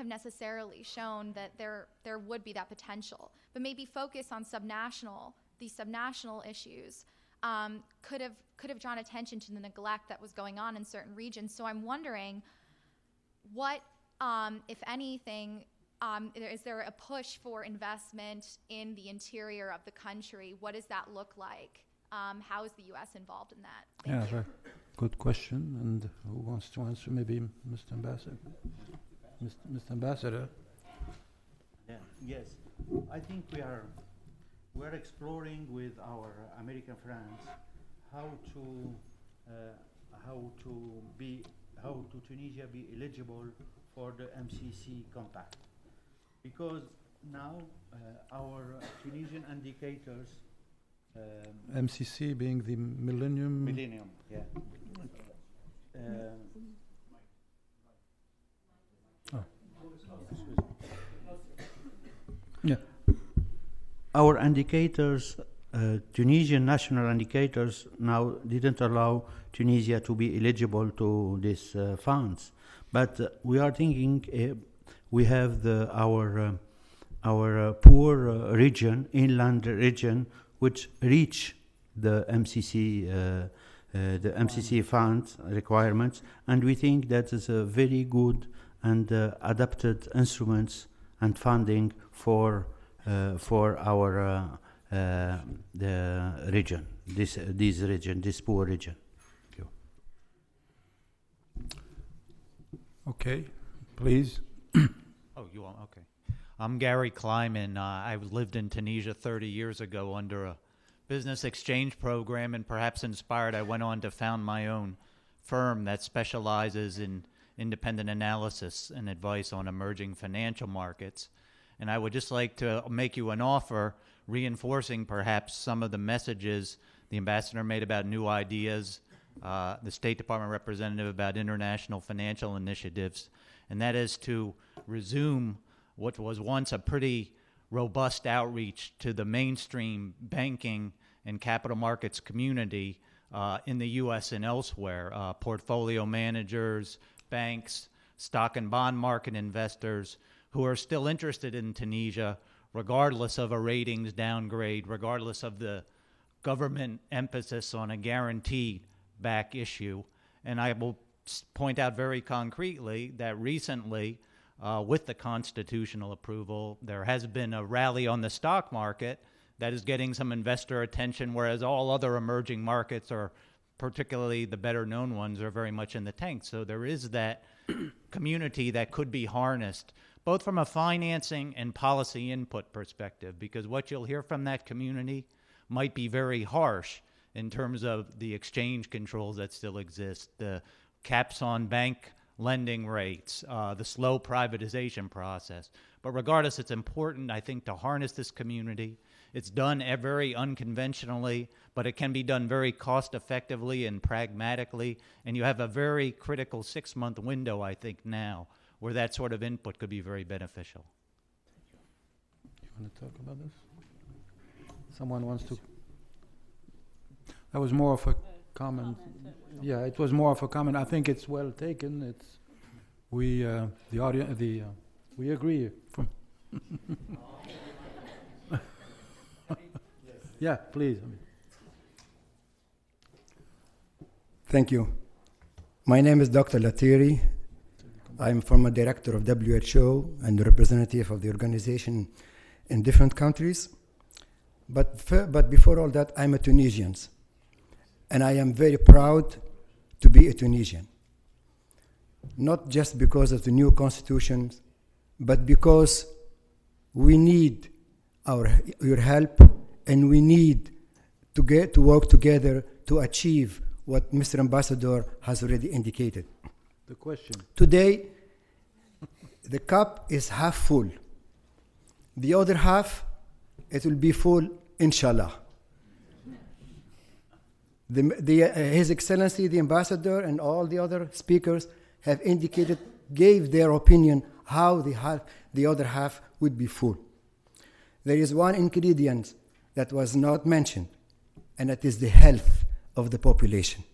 Speaker 13: necessarily shown that there would be that potential. But maybe focus on these subnational issues could have drawn attention to the neglect that was going on in certain regions. So I'm wondering what, if anything, is there a push for investment in the interior of the country? What does that look like? How is the U.S. involved in that? Thank you.
Speaker 2: Good question. And who wants to answer? Maybe Mr. Ambassador. Mr. Ambassador.
Speaker 3: Yeah. Yes. I think we're exploring with our American friends how Tunisia be eligible for the MCC compact, because now our Tunisian indicators.
Speaker 2: MCC being the Millennium.
Speaker 3: Yeah.
Speaker 2: Yeah.
Speaker 3: Our indicators, Tunisian national indicators, now didn't allow Tunisia to be eligible to these funds. But we are thinking we have our poor region, inland region, which reach the MCC fund requirements, and we think that is a very good and adapted instruments and funding for our the region, this poor region. Thank you.
Speaker 2: Okay, please.
Speaker 14: Oh, you want? Okay. I'm Gary Kleiman. I lived in Tunisia 30 years ago under a business exchange program, and perhaps inspired, I went on to found my own firm that specializes in independent analysis and advice on emerging financial markets. And I would just like to make you an offer, reinforcing perhaps some of the messages the ambassador made about new ideas, the State Department representative about international financial initiatives, and that is to resume what was once a pretty robust outreach to the mainstream banking and capital markets community in the U.S. and elsewhere, portfolio managers, banks, stock and bond market investors who are still interested in Tunisia, regardless of a ratings downgrade, regardless of the government emphasis on a guaranteed back issue. And I will point out very concretely that recently, with the constitutional approval, there has been a rally on the stock market that is getting some investor attention, whereas all other emerging markets, or particularly the better known ones, are very much in the tank. So there is that community that could be harnessed, both from a financing and policy input perspective, because what you'll hear from that community might be very harsh in terms of the exchange controls that still exist, the caps on bank lending rates, the slow privatization process. But regardless, it's important, I think, to harness this community. It's done very unconventionally, but it can be done very cost effectively and pragmatically. And you have a very critical 6-month window, I think, now, where that sort of input could be very beneficial.
Speaker 2: You want to talk about this? Someone wants to? That was more of a comment. Yeah, it was more of a comment. I think it's well taken. We, the audience, we agree. Yeah, please.
Speaker 10: Thank you. My name is Dr. Latiri. I'm former director of WHO and representative of the organization in different countries. But before all that, I'm a Tunisian. And I am very proud to be a Tunisian. Not just because of the new constitution, but because we need your help, and we need to work together to achieve what Mr. Ambassador has already indicated.
Speaker 2: The question.
Speaker 10: Today, the cup is half full. The other half, it will be full, inshallah. His Excellency, the Ambassador, and all the other speakers have indicated, gave their opinion how the other half would be full. There is one ingredient that was not mentioned, and that is the health of the population.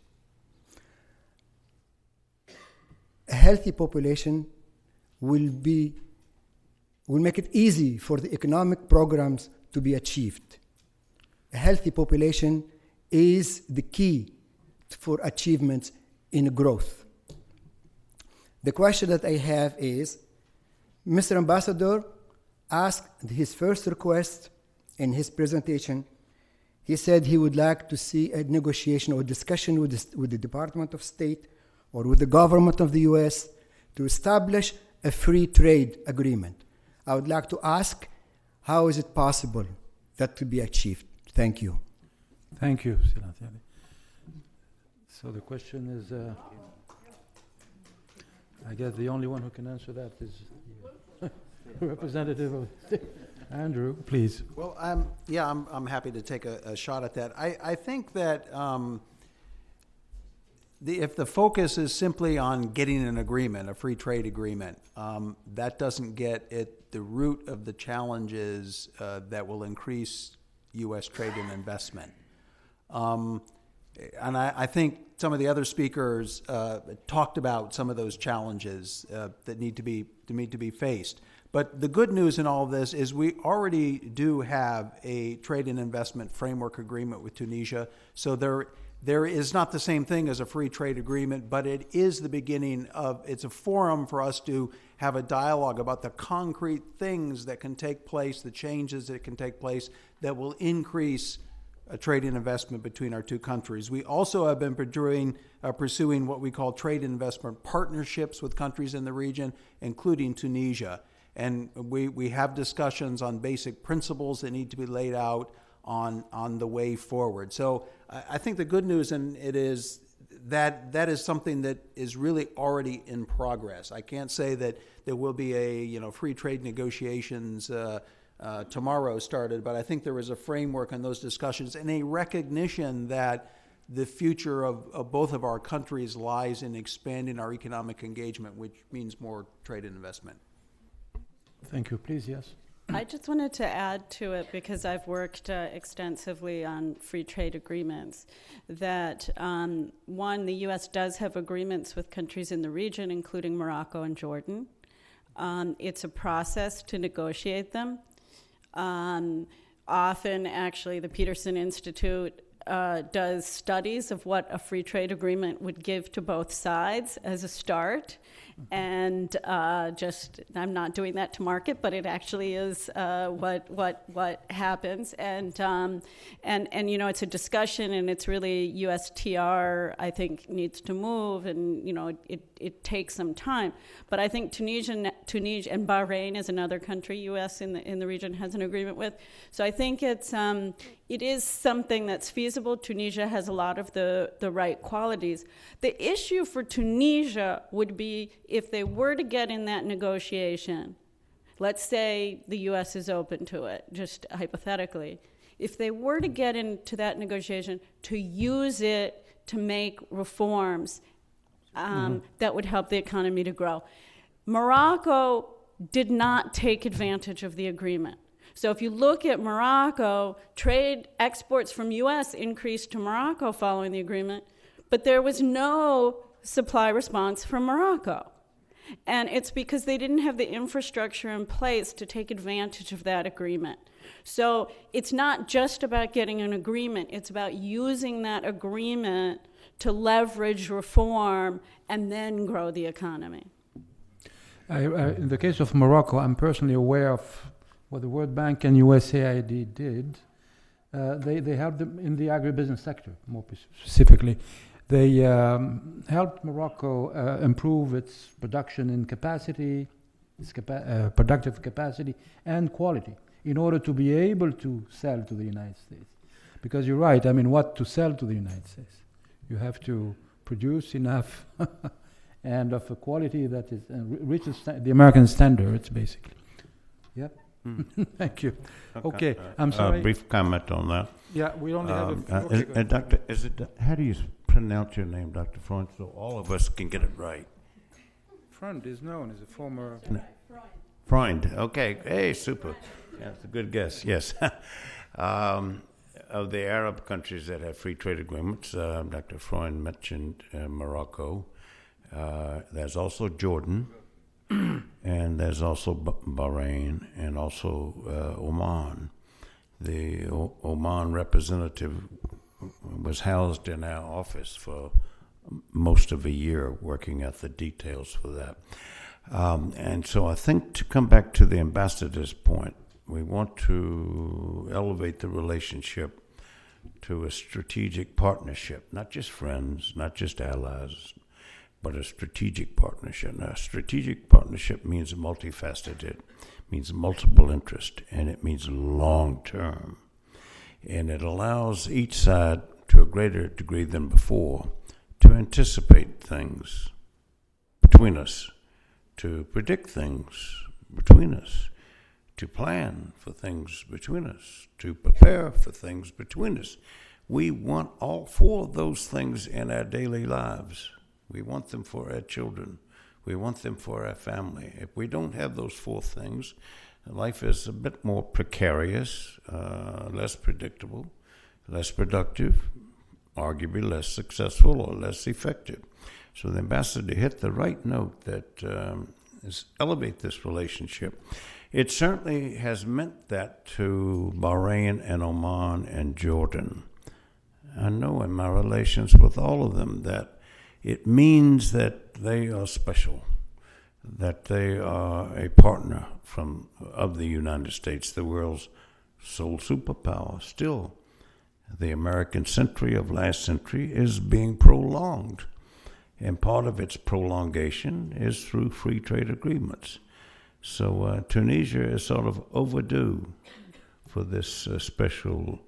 Speaker 10: A healthy population will make it easy for the economic programs to be achieved. A healthy population is the key for achievements in growth. The question that I have is, Mr. Ambassador asked his first request in his presentation. He said he would like to see a negotiation or discussion with the Department of State or with the government of the U.S. to establish a free trade agreement. I would like to ask, how is it possible that to be achieved? Thank you.
Speaker 2: Thank you. So the question is, I guess the only one who can answer that is representative of Andrew, please.
Speaker 4: Well, I'm happy to take a shot at that. I think that if the focus is simply on getting an agreement, a free trade agreement, that doesn't get at the root of the challenges that will increase U.S. trade and investment. And I think some of the other speakers talked about some of those challenges that need to be faced. But the good news in all of this is we already do have a trade and investment framework agreement with Tunisia. So there is not the same thing as a free trade agreement, but it is the beginning of, it's a forum for us to have a dialogue about the concrete things that can take place, the changes that can take place that will increase trade and investment between our two countries. We also have been pursuing what we call trade and investment partnerships with countries in the region, including Tunisia. And we have discussions on basic principles that need to be laid out on the way forward. So I think the good news in it is that is something that is really already in progress. I can't say that there will be a free trade negotiations tomorrow started, but I think there is a framework on those discussions and a recognition that the future of both of our countries lies in expanding our economic engagement, which means more trade and investment.
Speaker 2: Thank you. Please, yes.
Speaker 5: I just wanted to add to it, because I've worked extensively on free trade agreements, that one, the U.S. does have agreements with countries in the region, including Morocco and Jordan. It's a process to negotiate them. Often, actually, the Peterson Institute does studies of what a free trade agreement would give to both sides as a start. And I'm not doing that to market, but it actually is what happens. And it's a discussion, and it's really USTR, I think, needs to move, and it takes some time. But I think Tunisia and Bahrain is another country U.S. in the region has an agreement with. So I think it is something that's feasible. Tunisia has a lot of the right qualities. The issue for Tunisia would be if they were to get in that negotiation, let's say the U.S. is open to it, just hypothetically. If they were to get into that negotiation, to use it to make reforms that would help the economy to grow. Morocco did not take advantage of the agreement. So if you look at Morocco, trade exports from U.S. increased to Morocco following the agreement, but there was no supply response from Morocco. And it's because they didn't have the infrastructure in place to take advantage of that agreement. So it's not just about getting an agreement, it's about using that agreement to leverage reform and then grow the economy.
Speaker 2: In the case of Morocco, I'm personally aware of what the World Bank and USAID did. They helped them in the agribusiness sector, more specifically. They helped Morocco improve its production in capacity, its productive capacity and quality, in order to be able to sell to the United States. Because you're right, I mean, what to sell to the United States? You have to produce enough and of a quality that is reaches the American standards, basically. Yep. Thank you. Okay, I'm sorry.
Speaker 1: Brief comment on that.
Speaker 2: Yeah, we only have a
Speaker 1: few. Doctor, how do you pronounce your name, Dr. Freund, so all of us can get it right?
Speaker 2: Freund is known as a former...
Speaker 1: Freund, okay. Hey, super. Yeah, that's a good guess, yes. Of the Arab countries that have free trade agreements, Dr. Freund mentioned Morocco. There's also Jordan, and there's also Bahrain, and also Oman. The Oman representative was housed in our office for most of a year working at the details for that. And so I think, to come back to the ambassador's point, we want to elevate the relationship to a strategic partnership, not just friends, not just allies, but a strategic partnership. Now, a strategic partnership means multifaceted, means multiple interest, and it means long-term. And it allows each side, to a greater degree than before, to anticipate things between us, to predict things between us, to plan for things between us, to prepare for things between us. We want all four of those things in our daily lives. We want them for our children. We want them for our family. If we don't have those four things, life is a bit more precarious, less predictable, less productive, arguably less successful or less effective. So the ambassador hit the right note that is elevate this relationship. It certainly has meant that to Bahrain and Oman and Jordan. I know in my relations with all of them that it means that they are special, that they are a partner of the United States, the world's sole superpower. Still, the American century of last century is being prolonged, and part of its prolongation is through free trade agreements. So Tunisia is sort of overdue for this special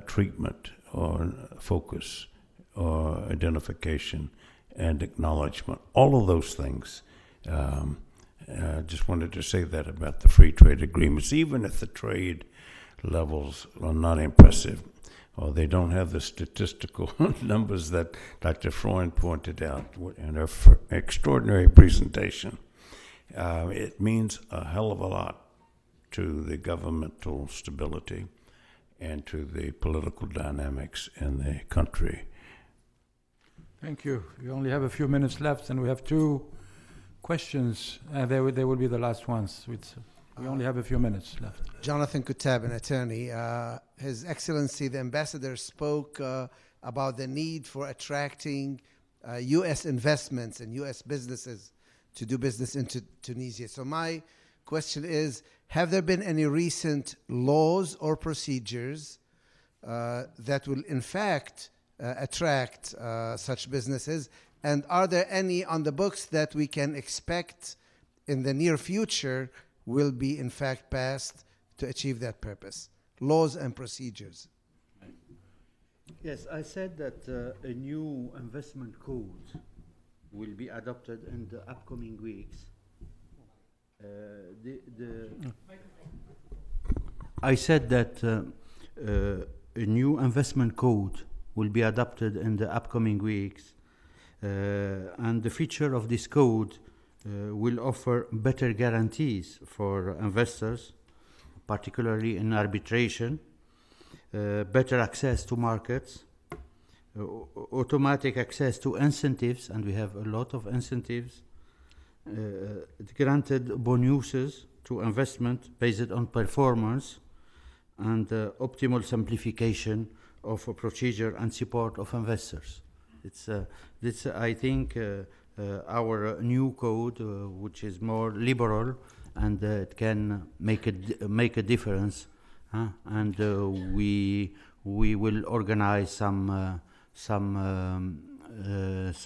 Speaker 1: treatment or focus or identification and acknowledgement. All of those things. I just wanted to say that about the free trade agreements, even if the trade levels are not impressive, or they don't have the statistical numbers that Dr. Freund pointed out in her extraordinary presentation. It means a hell of a lot to the governmental stability and to the political dynamics in the country.
Speaker 2: Thank you. We only have a few minutes left, and we have two questions. They will be the last ones. We only have a few minutes left.
Speaker 15: Jonathan Kutab, an attorney. His Excellency, the ambassador, spoke about the need for attracting U.S. investments and U.S. businesses to do business into Tunisia. So my question is, have there been any recent laws or procedures that will in fact attract such businesses? And are there any on the books that we can expect in the near future will be in fact passed to achieve that purpose? Laws and procedures.
Speaker 3: Yes, I said that a new investment code will be adopted in the upcoming weeks. I said that a new investment code will be adopted in the upcoming weeks, and the feature of this code will offer better guarantees for investors, particularly in arbitration, better access to markets, automatic access to incentives, and we have a lot of incentives, it granted bonuses to investment based on performance and optimal simplification of a procedure and support of investors. It's I think, our new code, which is more liberal, and it can make a difference. And we will organize some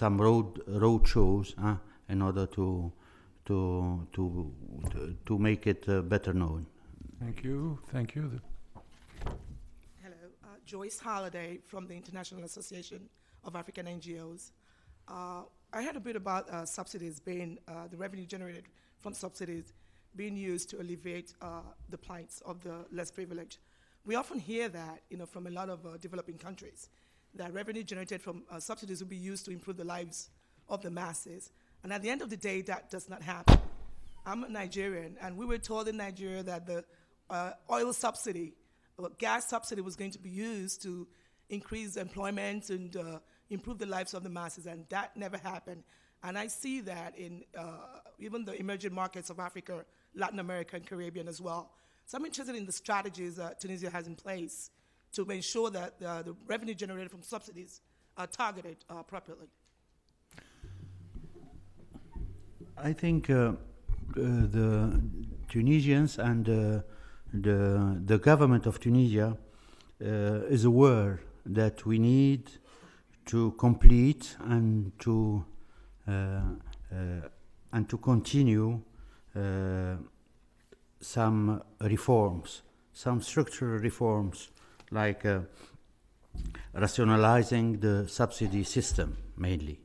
Speaker 3: road shows in order to make it better known.
Speaker 2: Thank you. Thank you.
Speaker 16: Hello, Joyce Holliday from the International Association of African NGOs. I heard a bit about subsidies being, the revenue generated from subsidies being used to alleviate the plights of the less privileged. We often hear that, from a lot of developing countries, that revenue generated from subsidies will be used to improve the lives of the masses. And at the end of the day, that does not happen. I'm a Nigerian, and we were told in Nigeria that the oil subsidy, gas subsidy was going to be used to increase employment and improve the lives of the masses, and that never happened. And I see that in even the emerging markets of Africa, Latin America, and Caribbean as well. So I'm interested in the strategies that Tunisia has in place to ensure that the revenue generated from subsidies are targeted properly.
Speaker 3: I think the Tunisians and the government of Tunisia is aware that we need to complete and to continue some reforms, some structural reforms, like rationalizing the subsidy system mainly.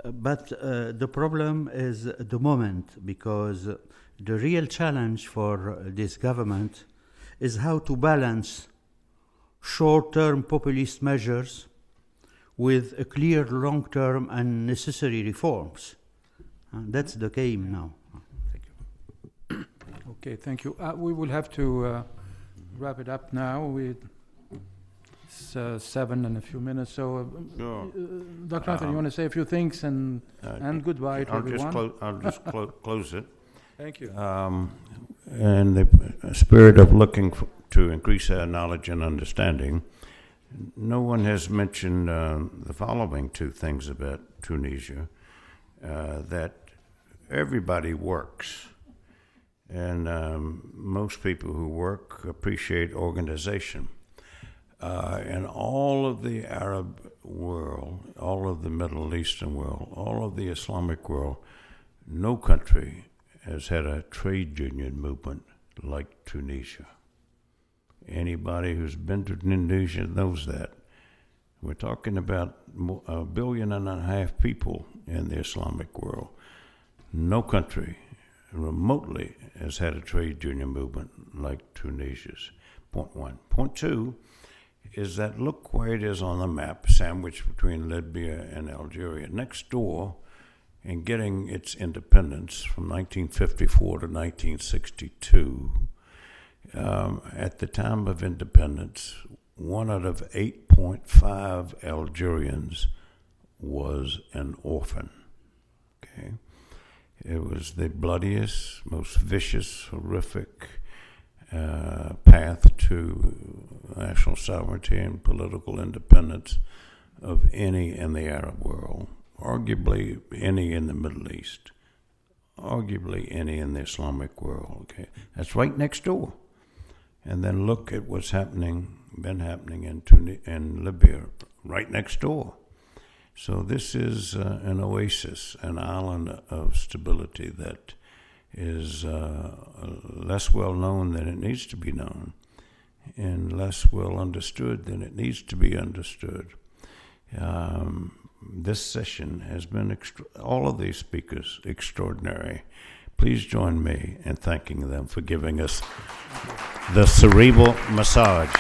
Speaker 3: But the problem is the moment, because the real challenge for this government is how to balance short-term populist measures with a clear long-term and necessary reforms. That's the game now. Thank you.
Speaker 2: Okay, thank you. We will have to wrap it up now. It's 7 in a few minutes. So, Dr. Anthony, you want to say a few things and goodbye to everyone?
Speaker 1: I'll just close it.
Speaker 2: Thank you.
Speaker 1: In the spirit of looking to increase our knowledge and understanding, no one has mentioned the following two things about Tunisia, that everybody works, and most people who work appreciate organization. In all of the Arab world, all of the Middle Eastern world, all of the Islamic world, no country has had a trade union movement like Tunisia. Anybody who's been to Tunisia knows that. We're talking about 1.5 billion people in the Islamic world. No country remotely has had a trade union movement like Tunisia's. Point one. Point two is that look where it is on the map, sandwiched between Libya and Algeria, next door, in getting its independence from 1954 to 1962. At the time of independence, 1 out of 8.5 Algerians was an orphan. Okay, it was the bloodiest, most vicious, horrific path to national sovereignty and political independence of any in the Arab world, arguably any in the Middle East, arguably any in the Islamic world. Okay, that's right next door. And then look at what's been happening in Libya, right next door. So this is an oasis, an island of stability that is less well known than it needs to be known, and less well understood than it needs to be understood. This session has been, all of these speakers, extraordinary. Please join me in thanking them for giving us the cerebral massage.